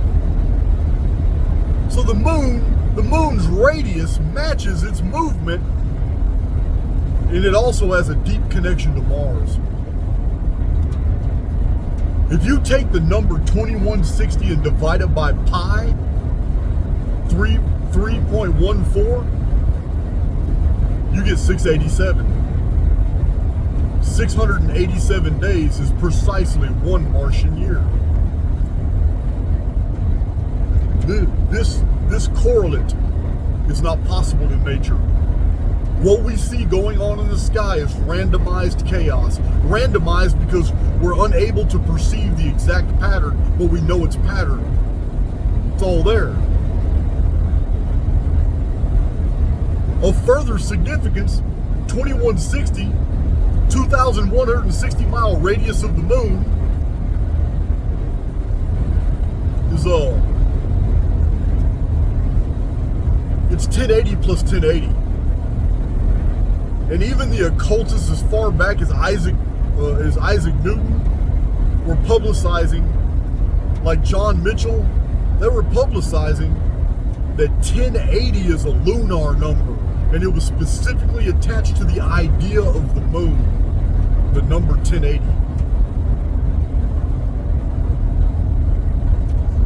So the moon's radius matches its movement, and it also has a deep connection to Mars. If you take the number 2160 and divide it by pi, 3.14, you get 687. 687 days is precisely one Martian year. This correlate is not possible in nature. What we see going on in the sky is randomized chaos. Randomized because we're unable to perceive the exact pattern, but we know it's pattern. It's all there. Of further significance, 2160, 2,160 mile radius of the moon is it's 1080 plus 1080. And even the occultists as far back as Isaac Newton were publicizing, like John Mitchell, they were publicizing that 1080 is a lunar number, and it was specifically attached to the idea of the moon, the number 1080.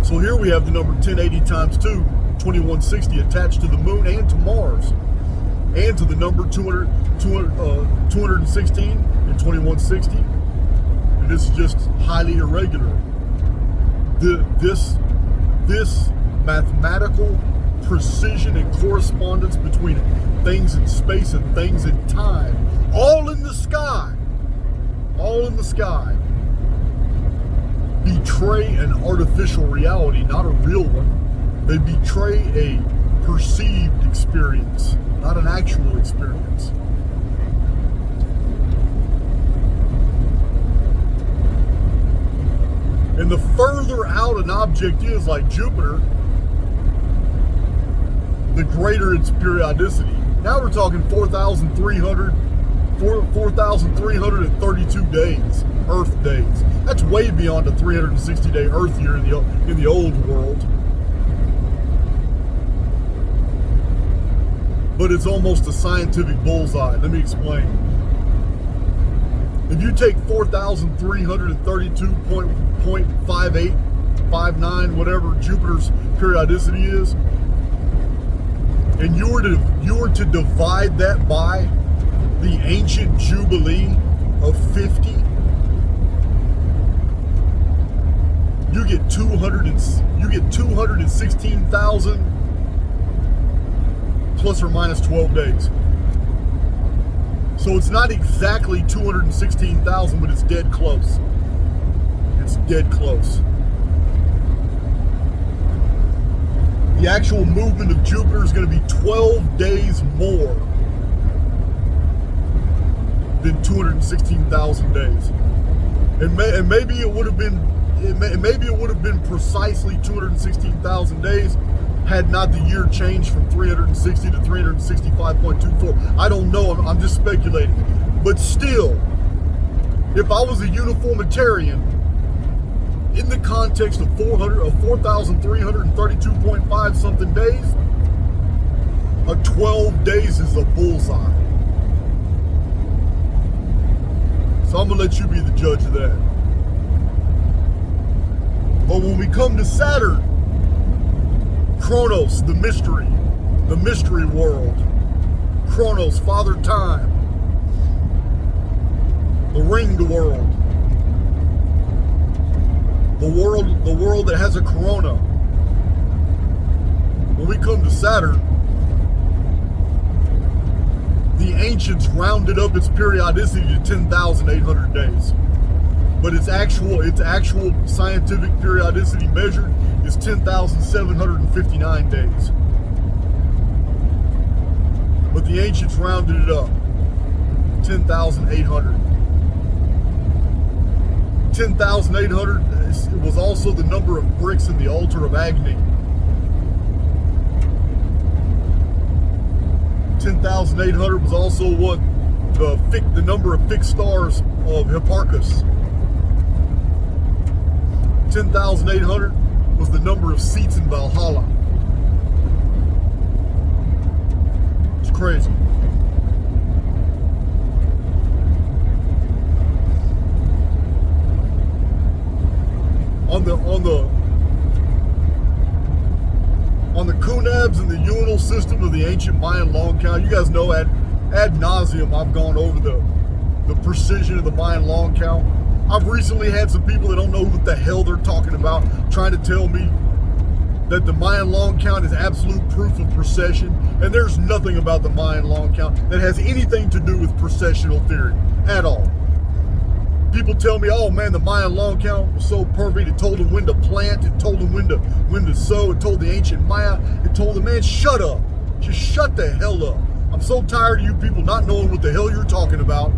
So here we have the number 1080 times 2, 2160, attached to the moon and to Mars, and to the number 216 and 2160. And this is just highly irregular. This mathematical precision and correspondence between things in space and things in time, all in the sky, betray an artificial reality, not a real one. They betray a perceived experience, not an actual experience. And the further out an object is, like Jupiter, the greater its periodicity. Now we're talking 4,332 days, Earth days. That's way beyond a 360-day Earth year in the old world. But it's almost a scientific bullseye. Let me explain. If you take 4,332.5859, whatever Jupiter's periodicity is, and you were to divide that by the ancient Jubilee of 50, you get 216,000 plus or minus 12 days. So it's not exactly 216,000, but it's dead close. It's dead close. The actual movement of Jupiter is going to be 12 days more than 216,000 days. And maybe it would have been precisely 216,000 days had not the year changed from 360 to 365.24. I don't know, I'm just speculating. But still, if I was a uniformitarian, in the context of 4,332.5 something days, a 12 days is a bullseye. So I'm gonna let you be the judge of that. But when we come to Saturn, Chronos, the mystery world. Chronos, Father Time. The ringed world. The world that has a corona. When we come to Saturn, the ancients rounded up its periodicity to 10,800 days. But its actual scientific periodicity measured is 10,759 days. but the ancients rounded it up. 10,800. 10,800 was also the number of bricks in the altar of Agni. 10,800 was also what the number of fixed stars of Hipparchus. 10,800 was the number of seats in Valhalla. It's crazy. On the Kunabs and the Unal system of the ancient Mayan long count, you guys know ad nauseum I've gone over the precision of the Mayan long count. I've recently had some people that don't know what the hell they're talking about trying to tell me that the Mayan long count is absolute proof of precession, and there's nothing about the Mayan long count that has anything to do with precessional theory at all. People tell me, oh man, the Mayan long count was so perfect. It told them when to plant. It told them when to sow. It told the ancient Maya. It told them, man, shut up. Just shut the hell up. I'm so tired of you people not knowing what the hell you're talking about.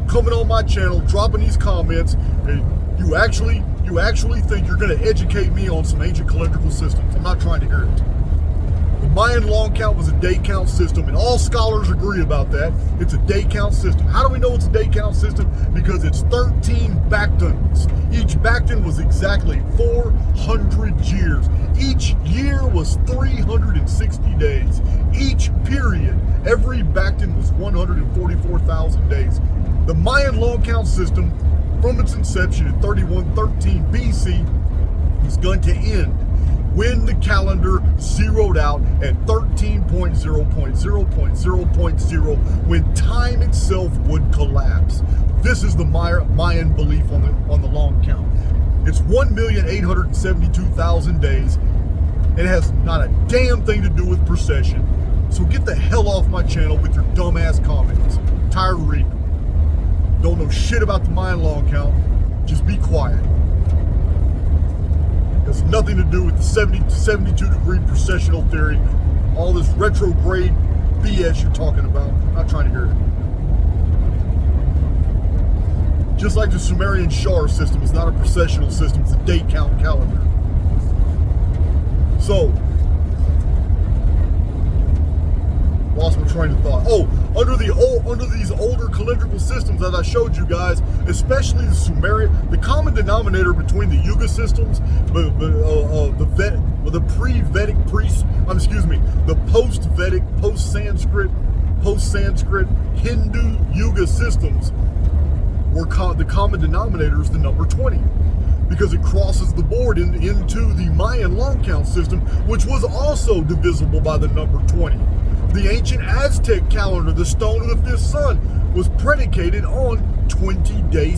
Coming on my channel, dropping these comments, and you actually think you're going to educate me on some ancient calendrical systems. I'm not trying to hear it. The Mayan long count was a day count system, and all scholars agree about that. It's a day count system. How do we know it's a day count system? Because it's 13 Bactans. Each Bactan was exactly 400 years. Each year was 360 days. Each period, every Bactan was 144,000 days. The Mayan long count system, from its inception in 3113 BC, was going to end when the calendar zeroed out at 13.0.0.0.0, when time itself would collapse. This is the Mayan belief on the long count. It's 1,872,000 days. It has not a damn thing to do with precession. So get the hell off my channel with your dumbass comments. I'm tired of reading them. Don't know shit about the Mayan long count. Just be quiet. It's nothing to do with the 70 to 72 degree precessional theory. All this retrograde BS you're talking about. I'm not trying to hear it. Just like the Sumerian Shar system is not a precessional system, it's a day count calendar. So, lost my train of thought. Oh, under these older calendrical systems that I showed you guys, especially the Sumerian, the common denominator between the Yuga systems, the post-Vedic, post-Sanskrit Hindu Yuga systems were the common denominator is the number 20. Because it crosses the board into the Mayan long count system, which was also divisible by the number 20. The ancient Aztec calendar, the stone of the fifth sun, was predicated on 20-day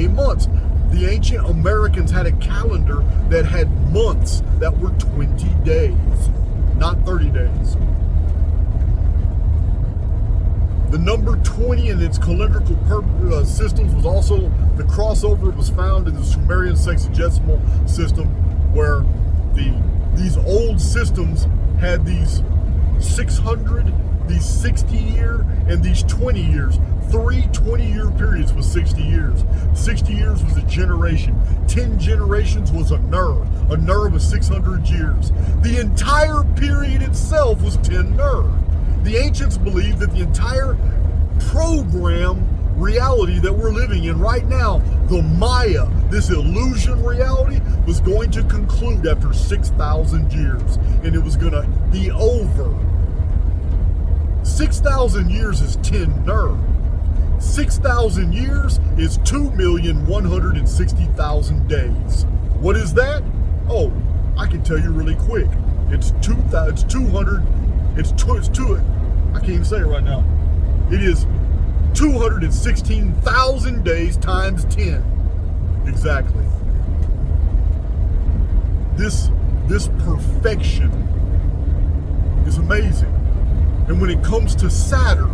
months. The ancient Americans had a calendar that had months that were 20 days, not 30 days. The number 20 in its calendrical systems was also, the crossover was found in the Sumerian sexagesimal system, where these old systems had these 600, these 60 year, and these 20 years. 3 20-year periods was 60 years. 60 years was a generation. 10 generations was a ner. A ner was 600 years. The entire period itself was 10 ner. The ancients believed that the entire program reality that we're living in right now, the Maya, this illusion reality, was going to conclude after 6,000 years, and it was going to be over. 6,000 years is 10 ner. 6,000 years is 2,160,000 days. What is that? Oh, I can tell you really quick. It's 200. I can't even say it right now. It is 216,000 days times 10. Exactly. This perfection is amazing. And when it comes to Saturn,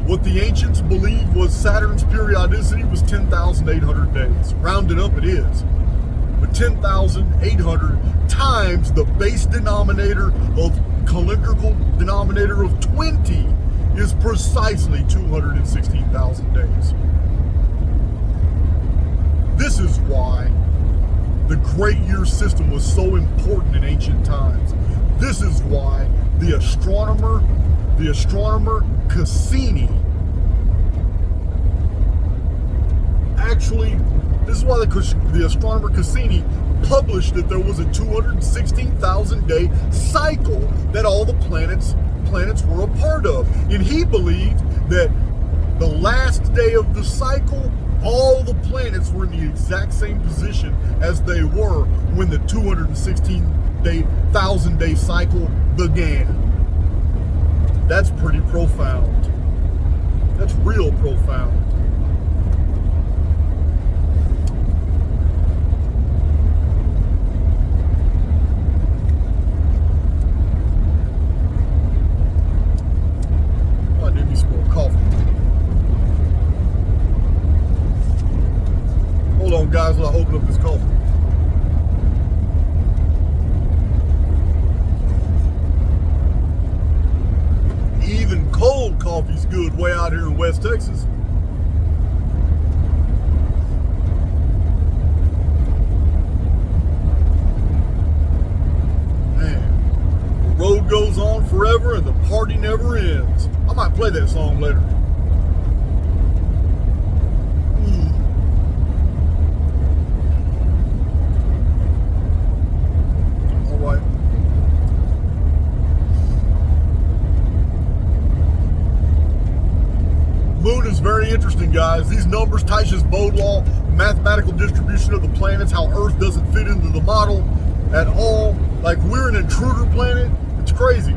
what the ancients believed was Saturn's periodicity was 10,800 days. Rounded up, it is. but 10,800 times the base denominator of calendrical denominator of 20 is precisely 216,000 days. This is why the great year system was so important in ancient times. This is why the astronomer Cassini, this is why the astronomer Cassini published that there was a 216,000 day cycle that all the planets were a part of. And he believed that the last day of the cycle, all the planets were in the exact same position as they were when the 216,000 day cycle began. That's pretty profound. That's real profound. Oh, I did need some more coffee. Hold on, guys, while I open up this coffee. Even cold coffee's good way out here in West Texas. Man, the road goes on forever and the party never ends. I might play that song later. Moon is very interesting, guys. These numbers, Tyche's Bode law, mathematical distribution of the planets, how Earth doesn't fit into the model at all. Like, we're an intruder planet. It's crazy.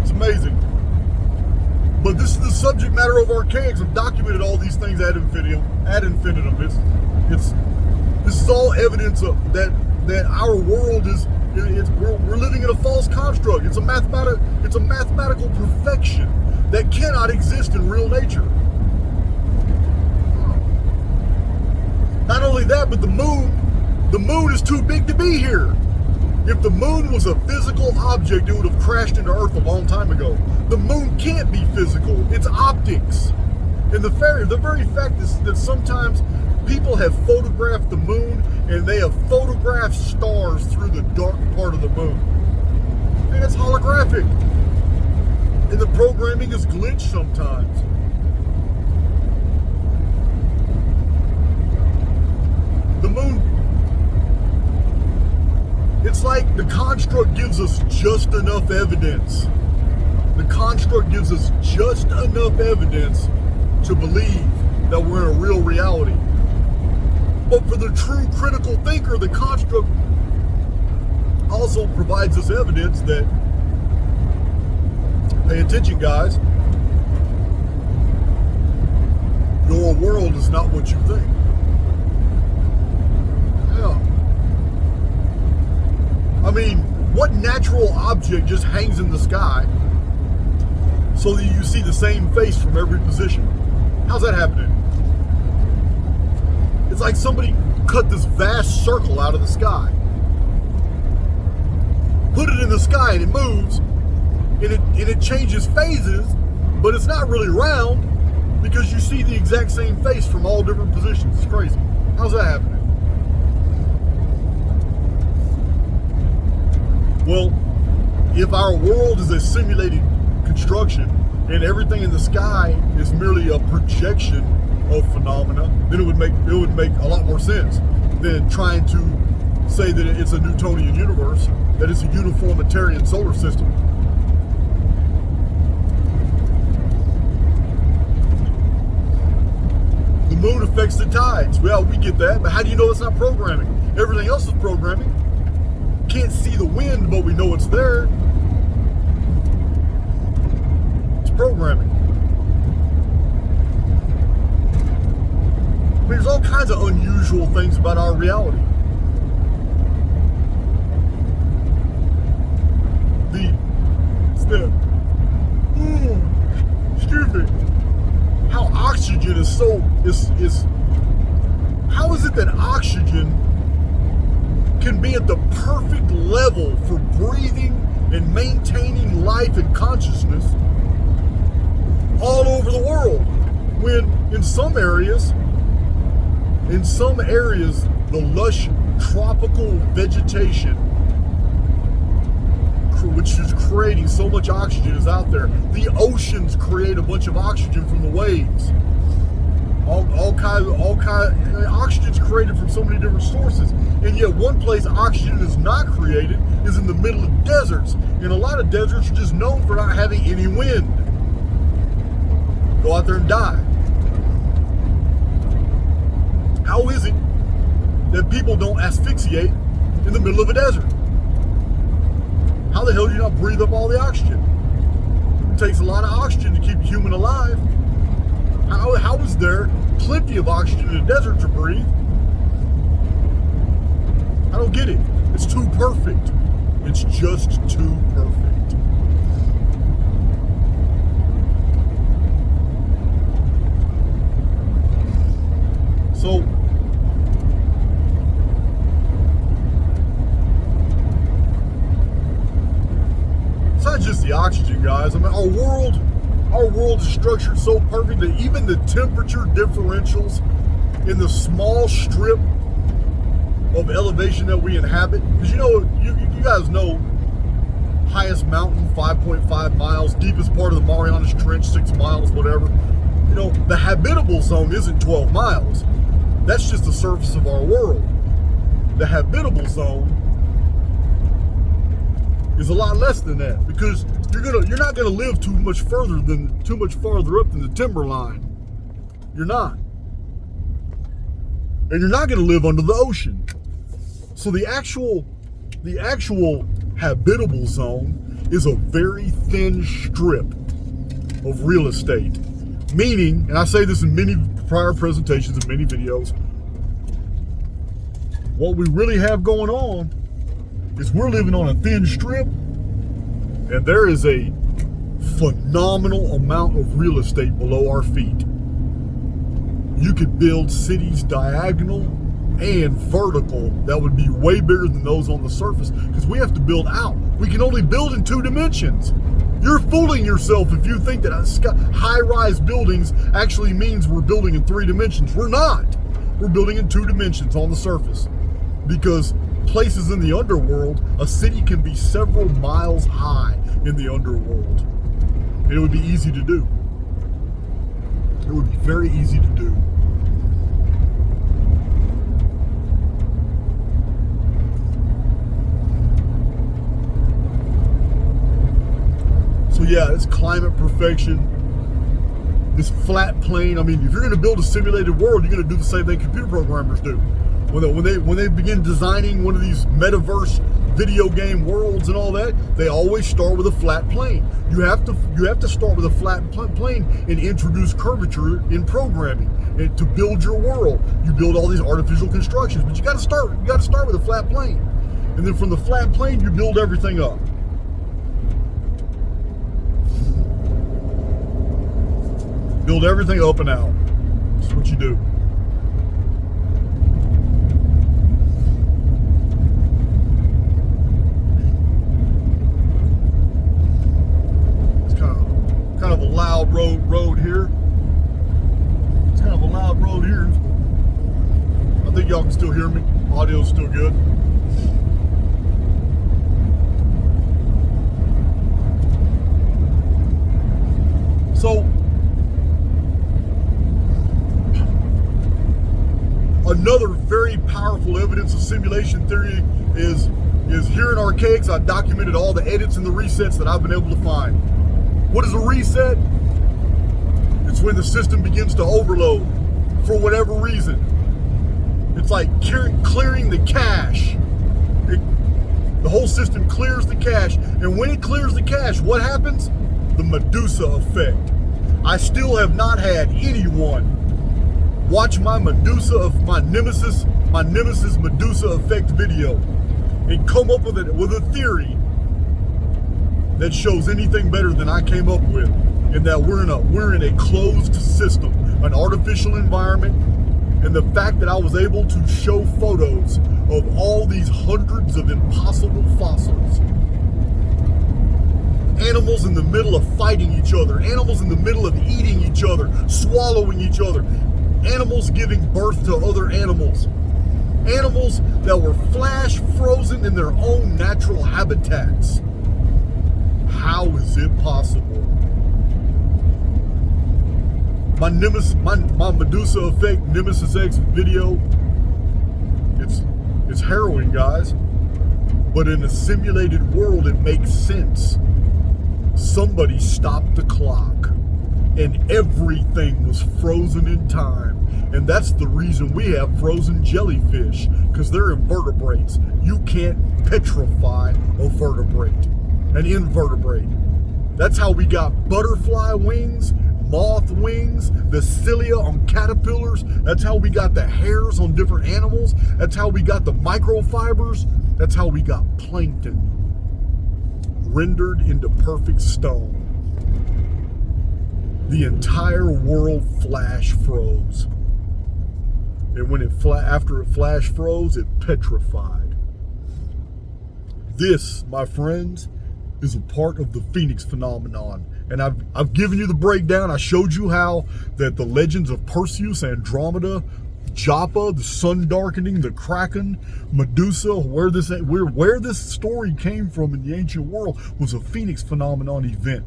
It's amazing. But this is the subject matter of Archaix. I've documented all these things ad infinitum. This is all evidence of that our world is. We're living in a false construct. It's a mathematical perfection that cannot exist in real nature. Not only that, but the moon is too big to be here. If the moon was a physical object, it would have crashed into Earth a long time ago. The moon can't be physical. It's optics. And the very fact is that sometimes people have photographed the moon and they have photographed stars through the dark part of the moon. And it's holographic. And the programming is glitched sometimes. The moon, it's like the construct gives us just enough evidence. The construct gives us just enough evidence to believe that we're in a real reality. But for the true critical thinker, the construct also provides us evidence that, pay attention, guys, your world is not what you think. Yeah. I mean, what natural object just hangs in the sky so that you see the same face from every position? How's that happening? It's like somebody cut this vast circle out of the sky, put it in the sky, and it moves, and it changes phases, but it's not really round because you see the exact same face from all different positions. It's crazy. How's that happening? Well, if our world is a simulated construction and everything in the sky is merely a projection of phenomena, then it would make a lot more sense than trying to say that it's a Newtonian universe, that it's a uniformitarian solar system. The moon affects the tides. Well, we get that, but how do you know it's not programming? Everything else is programming. Can't see the wind, but we know it's there. It's programming. I mean, there's all kinds of unusual things about our reality. Excuse me. How oxygen is how is it that oxygen level for breathing and maintaining life and consciousness all over the world. When in some areas, the lush tropical vegetation, which is creating so much oxygen, is out there. The oceans create a bunch of oxygen from the waves. All kind oxygen's created from so many different sources. And yet one place oxygen is not created is in the middle of deserts. And a lot of deserts are just known for not having any wind. Go out there and die. How is it that people don't asphyxiate in the middle of a desert? How the hell do you not breathe up all the oxygen? It takes a lot of oxygen to keep a human alive. How is there plenty of oxygen in the desert to breathe? I don't get it. It's too perfect. It's just too perfect. So, it's not just the oxygen, guys. I mean, our world is structured so perfect that even the temperature differentials in the small strip of elevation that we inhabit, because you guys know, highest mountain 5.5 miles, deepest part of the Marianas Trench 6 miles, whatever. The habitable zone isn't 12 miles. That's just the surface of our world. The habitable zone is a lot less than that, because you're not gonna live too much farther up than the timberline. You're not. And you're not gonna live under the ocean. So the actual habitable zone is a very thin strip of real estate. Meaning, and I say this in many prior presentations and many videos, what we really have going on is we're living on a thin strip, and there is a phenomenal amount of real estate below our feet. You could build cities diagonal and vertical that would be way bigger than those on the surface, because we have to build out. We can only build in 2 dimensions. You're fooling yourself if you think that high-rise buildings actually means we're building in 3 dimensions. We're not. We're building in 2 dimensions on the surface, because places in the underworld, a city can be several miles high in the underworld. And it would be easy to do. It would be very easy to do. So yeah, it's climate perfection. This flat plane. I mean, if you're going to build a simulated world, you're going to do the same thing computer programmers do. When they begin designing one of these metaverse video game worlds and all that, they always start with a flat plane. You have to start with a flat plane and introduce curvature in programming and to build your world. You build all these artificial constructions, but you got to start with a flat plane, and then from the flat plane you build everything up. Build everything up and out. That's what you do. Kind of a loud road here. It's kind of a loud road here. I think y'all can still hear me. Audio's still good. So, another very powerful evidence of simulation theory is here in Archaix. I documented all the edits and the resets that I've been able to find. What is a reset? It's when the system begins to overload for whatever reason. It's like clearing the cache. The whole system clears the cache. And when it clears the cache, what happens? The Medusa effect. I still have not had anyone watch my Nemesis Medusa effect video and come up with a theory that shows anything better than I came up with, and that we're in a closed system, an artificial environment, And the fact that I was able to show photos of all these hundreds of impossible fossils. Animals in the middle of fighting each other. Animals in the middle of eating each other, swallowing each other. Animals giving birth to other animals. Animals that were flash frozen in their own natural habitats. How is it possible? My Medusa Effect Nemesis X video, it's harrowing, guys. But in a simulated world, it makes sense. Somebody stopped the clock and everything was frozen in time. And that's the reason we have frozen jellyfish, because they're invertebrates. You can't petrify a vertebrate, an invertebrate. That's how we got butterfly wings, moth wings, the cilia on caterpillars. That's how we got the hairs on different animals. That's how we got the microfibers. That's how we got plankton rendered into perfect stone. The entire world flash froze. And when after it flash froze, it petrified. This, my friends, is a part of the Phoenix phenomenon. And I've given you the breakdown. I showed you how that the legends of Perseus, Andromeda, Joppa, the sun darkening, the Kraken, Medusa, where this story came from in the ancient world was a Phoenix phenomenon event.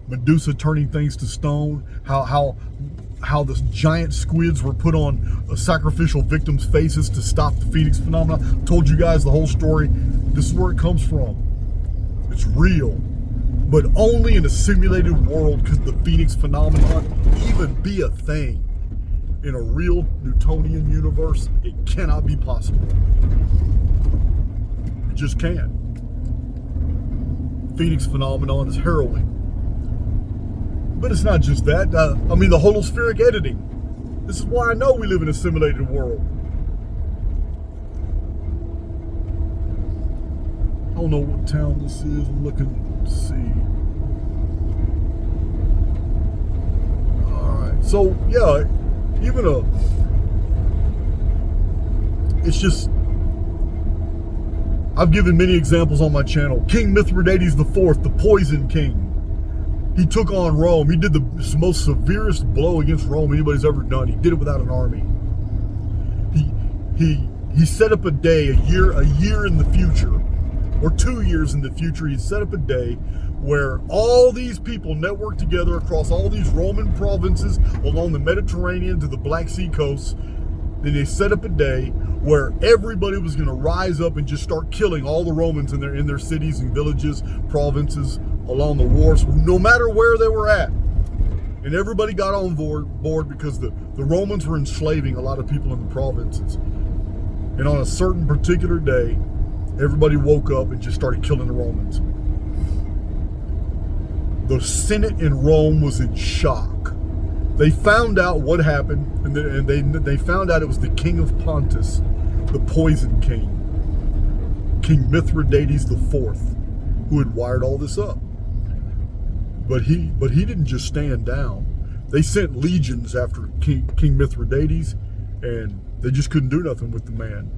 Medusa turning things to stone, how the giant squids were put on sacrificial victims' faces to stop the Phoenix phenomenon. Told you guys the whole story. This is where it comes from. It's real, but only in a simulated world could the Phoenix phenomenon even be a thing. In a real Newtonian universe, it cannot be possible. It just can't. Phoenix phenomenon is harrowing. But it's not just that. The holospheric editing. This is why I know we live in a simulated world. I don't know what town this is. I'm looking to see. Alright. So, yeah, it's just, I've given many examples on my channel. King Mithridates IV, the Poison King. He took on Rome. He did the most severest blow against Rome anybody's ever done. He did it without an army. He set up a day, a year in the future, or 2 years in the future. He set up a day where all these people networked together across all these Roman provinces along the Mediterranean to the Black Sea coast. Then they set up a day where everybody was going to rise up and just start killing all the Romans in their cities and villages, provinces, along the wharfs, no matter where they were at. And everybody got on board because the Romans were enslaving a lot of people in the provinces. And on a certain particular day, everybody woke up and just started killing the Romans. The Senate in Rome was in shock. They found out what happened, and they found out it was the king of Pontus, the Poison King, King Mithridates IV, who had wired all this up. But he didn't just stand down. They sent legions after King Mithridates, and they just couldn't do nothing with the man.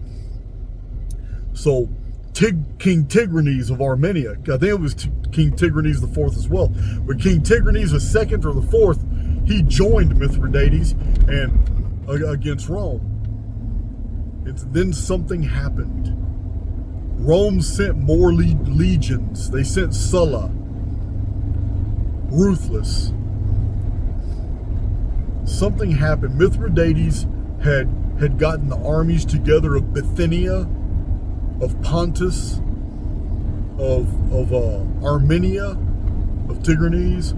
So King Tigranes of Armenia, I think it was King Tigranes IV as well, but King Tigranes II or the fourth, he joined Mithridates and against Rome. And then something happened. Rome sent more legions. They sent Sulla, ruthless. Something happened. Mithridates had gotten the armies together of Bithynia, of Pontus, of Armenia, of Tigranes,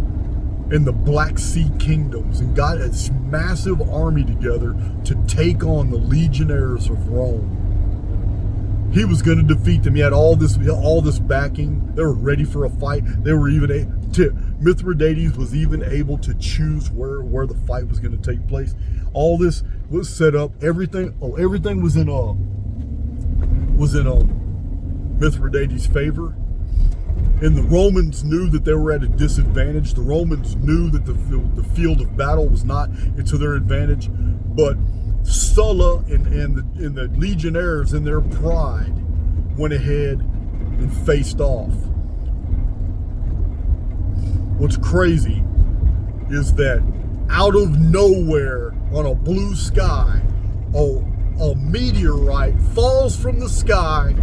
and the Black Sea kingdoms, and got a massive army together to take on the legionnaires of Rome. He was going to defeat them. He had all this backing. They were ready for a fight. They were Mithridates was even able to choose where the fight was going to take place. All this was set up. Everything was in Mithridates' favor. And the Romans knew that they were at a disadvantage. The Romans knew that the field of battle was not to their advantage. But Sulla and the legionnaires in their pride went ahead and faced off. What's crazy is that out of nowhere on a blue sky, a meteorite falls from the sky,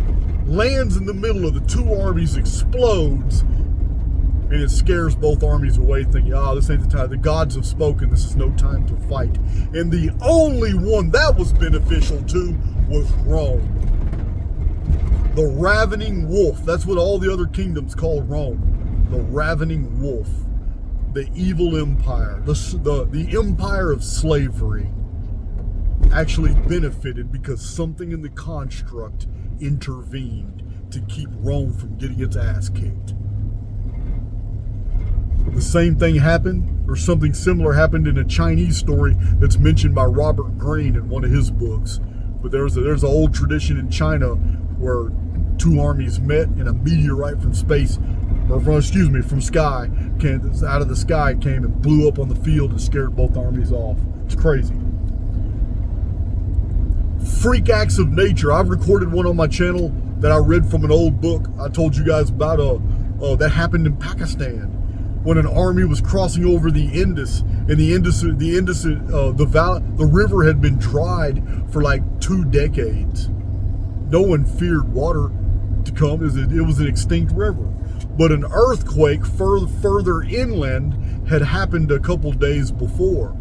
lands in the middle of the two armies, explodes, and it scares both armies away, thinking, this ain't the time. The gods have spoken. This is no time to fight. And the only one that was beneficial to was Rome. The ravening wolf. That's what all the other kingdoms call Rome. The ravening wolf. The evil empire. The empire of slavery actually benefited because something in the construct intervened to keep Rome from getting its ass kicked. The same thing happened, or something similar happened in a Chinese story that's mentioned by Robert Greene in one of his books. But there's an old tradition in China where two armies met and a meteorite from space, from sky, out of the sky came and blew up on the field and scared both armies off. It's crazy. Freak acts of nature. I've recorded one on my channel that I read from an old book I told you guys about that happened in Pakistan when an army was crossing over the Indus, and the river had been dried for like 2 decades. No one feared water to come. It was an extinct river. But an earthquake further inland had happened a couple days before.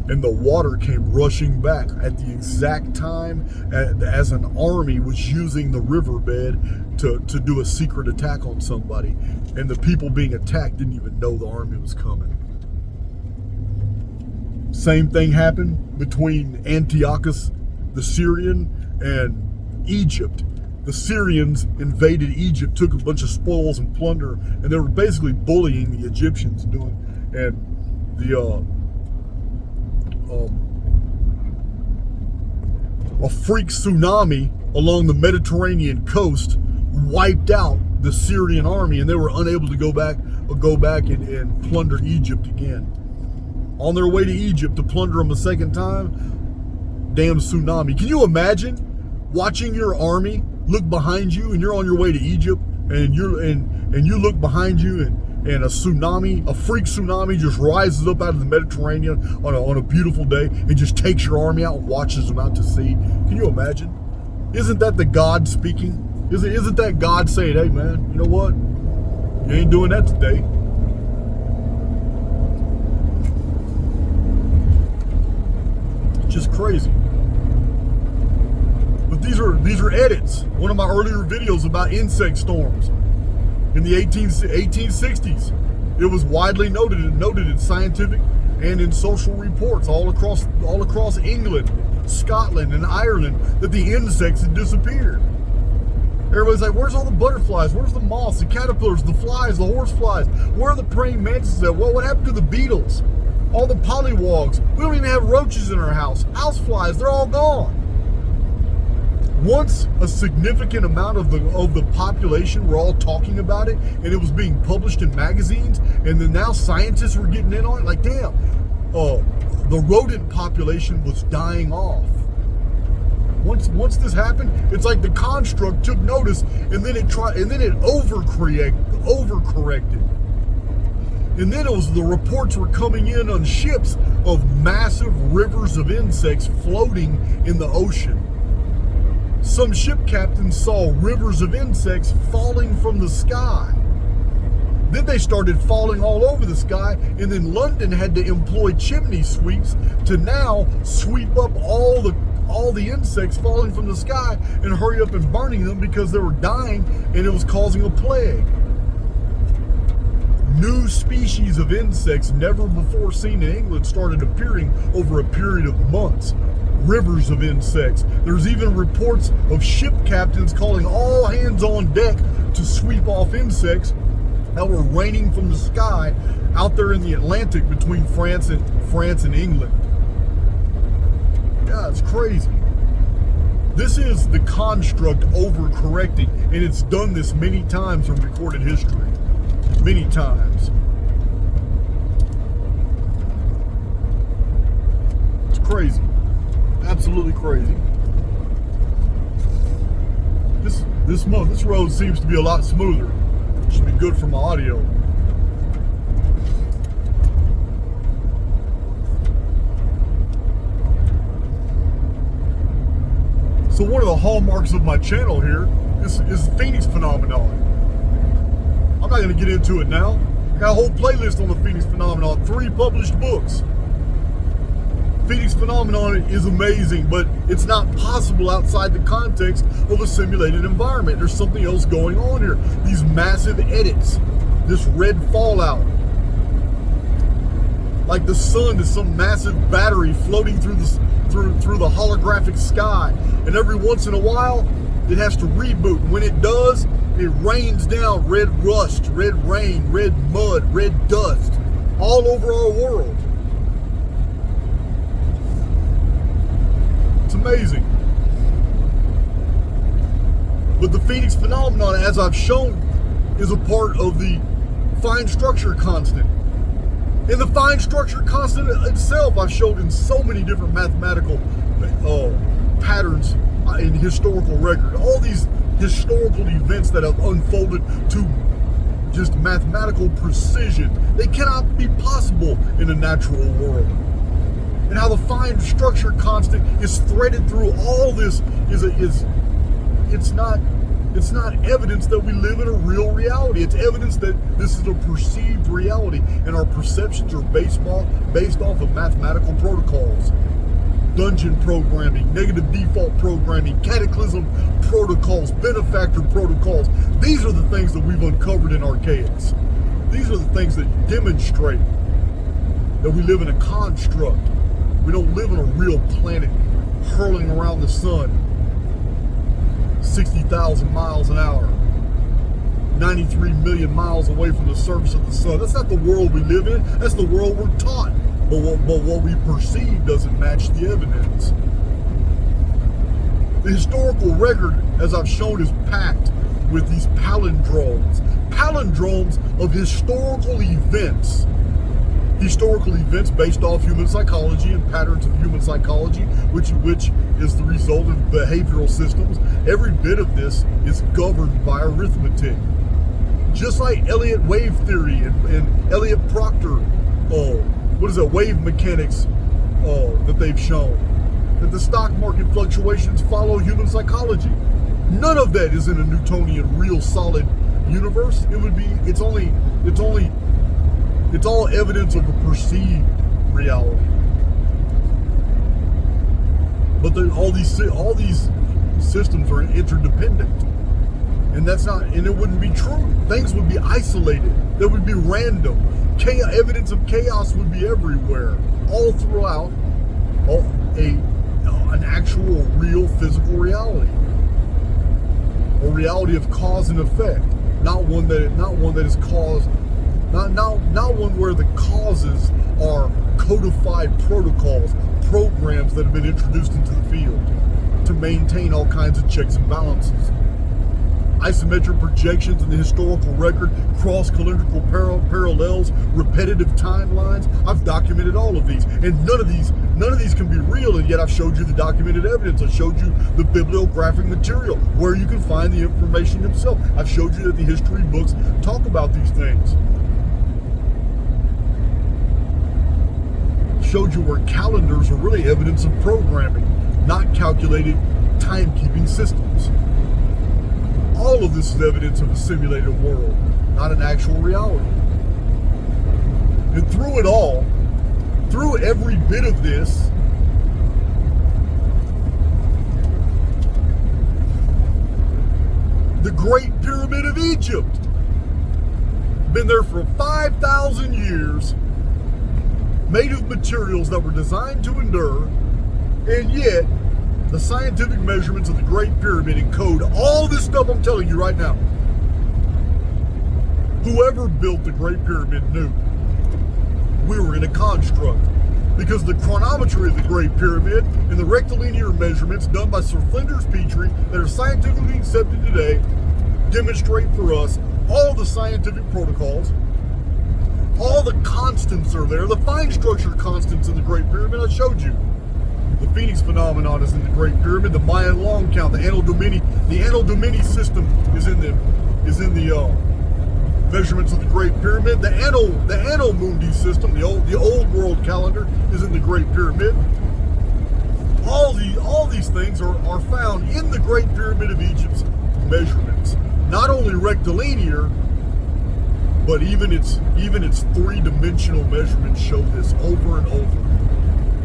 And the water came rushing back at the exact time as an army was using the riverbed to do a secret attack on somebody. And the people being attacked didn't even know the army was coming. Same thing happened between Antiochus the Syrian and Egypt. The Syrians invaded Egypt, took a bunch of spoils and plunder, and they were basically bullying the Egyptians a freak tsunami along the Mediterranean coast wiped out the Syrian army, and they were unable to go back and plunder Egypt again. On their way to Egypt to plunder them a second time, damn tsunami. Can you imagine watching your army look behind you, and you're on your way to Egypt, and you look behind you, and a freak tsunami just rises up out of the Mediterranean on a beautiful day and just takes your army out and watches them out to sea? Can you imagine? Isn't that the God speaking? Isn't that God saying, hey man, you know what? You ain't doing that today. It's just crazy. But these are edits. One of my earlier videos about insect storms in the 1860s. It was widely noted in scientific and in social reports all across England, Scotland, and Ireland that the insects had disappeared. Everybody's like, where's all the butterflies? Where's the moths, the caterpillars, the flies, the horseflies? Where are the praying mantises at? Well, what happened to the beetles? All the pollywogs. We don't even have roaches in our house. Houseflies, they're all gone. Once a significant amount of the population were all talking about it, and it was being published in magazines, and then now scientists were getting in on it, like damn, the rodent population was dying off. Once this happened, it's like the construct took notice, and then it overcorrected. And then the reports were coming in on ships of massive rivers of insects floating in the ocean. Some ship captains saw rivers of insects falling from the sky. Then they started falling all over the sky, and then London had to employ chimney sweeps to now sweep up all the insects falling from the sky and hurry up and burning them because they were dying and it was causing a plague. New species of insects never before seen in England started appearing over a period of months. Rivers of insects. There's even reports of ship captains calling all hands on deck to sweep off insects that were raining from the sky out there in the Atlantic between France and England. Yeah, it's crazy. This is the construct overcorrecting, and it's done this many times in recorded history. Many times. It's crazy. Absolutely crazy. This road seems to be a lot smoother. Should be good for my audio. So one of the hallmarks of my channel here is the Phoenix phenomenon. I'm not going to get into it now. I got a whole playlist on the Phoenix phenomenon, 3 published books. Phoenix phenomenon is amazing, but it's not possible outside the context of a simulated environment. There's something else going on here. These massive edits, this red fallout. Like the sun is some massive battery floating through the holographic sky, and every once in a while it has to reboot. And when it does, it rains down red rust, red rain, red mud, red dust all over our world. It's amazing. But the Phoenix phenomenon, as I've shown, is a part of the fine structure constant. And the fine structure constant itself, I've showed in so many different mathematical patterns in historical record. All these historical events that have unfolded to just mathematical precision, they cannot be possible in a natural world. And how the fine structure constant is threaded through all this it's not evidence that we live in a real reality. It's evidence that this is a perceived reality, and our perceptions are based off of mathematical protocols. Dungeon programming, negative default programming, cataclysm protocols, benefactor protocols. These are the things that we've uncovered in Archaix. These are the things that demonstrate that we live in a construct. We don't live on a real planet hurling around the sun 60,000 miles an hour, 93 million miles away from the surface of the sun. That's not the world we live in. That's the world we're taught. But what we perceive doesn't match the evidence. The historical record, as I've shown, is packed with these palindromes. Palindromes of historical events. Historical events based off human psychology and patterns of human psychology, which is the result of behavioral systems. Every bit of this is governed by arithmetic. Just like Elliott wave theory and Elliott Proctor, wave mechanics that they've shown. That the stock market fluctuations follow human psychology. None of that is in a Newtonian real solid universe. It's all evidence of a perceived reality. But all these systems are interdependent. And it wouldn't be true. Things would be isolated. They would be random. Evidence of chaos would be everywhere. All throughout an actual real physical reality. A reality of cause and effect. Not one that is caused. Not one where the causes are codified protocols, programs that have been introduced into the field to maintain all kinds of checks and balances. Isometric projections in the historical record, cross-calendrical parallels, repetitive timelines. I've documented all of these, and none of these can be real, and yet I've showed you the documented evidence. I've showed you the bibliographic material, where you can find the information itself. I've showed you that the history books talk about these things. Showed you where calendars are really evidence of programming, not calculated timekeeping systems. All of this is evidence of a simulated world, not an actual reality. And through it all, through every bit of this, the Great Pyramid of Egypt, been there for 5,000 years, made of materials that were designed to endure, and yet the scientific measurements of the Great Pyramid encode all this stuff I'm telling you right now. Whoever built the Great Pyramid knew we were in a construct. Because the chronometry of the Great Pyramid and the rectilinear measurements done by Sir Flinders Petrie that are scientifically accepted today demonstrate for us all the scientific protocols, all the constants are there, the fine structure constants in the Great Pyramid I showed you. The Phoenix phenomenon is in the Great Pyramid, the Mayan long count, the Anno Domini system is in the measurements of the Great Pyramid. The Anno Mundi system, the old world calendar, is in the Great Pyramid. All these things are found in the Great Pyramid of Egypt's measurements. Not only rectilinear, but even its three-dimensional measurements show this over and over.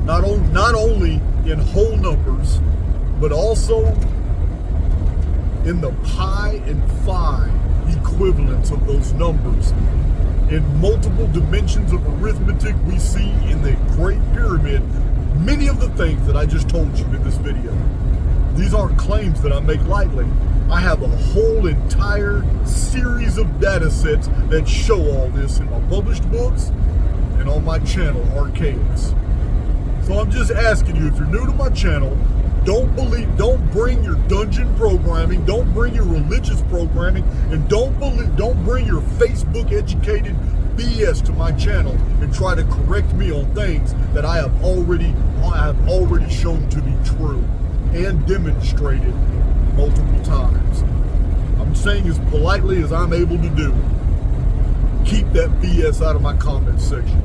Not only in whole numbers, but also in the pi and phi equivalents of those numbers. In multiple dimensions of arithmetic, we see in the Great Pyramid many of the things that I just told you in this video. These aren't claims that I make lightly. I have a whole entire series of data sets that show all this in my published books and on my channel, Archaix. So I'm just asking you, if you're new to my channel, don't bring your dungeon programming, don't bring your religious programming, and don't bring your Facebook educated BS to my channel and try to correct me on things that I have already shown to be true and demonstrated multiple times. I'm saying as politely as I'm able to do, keep that BS out of my comment section.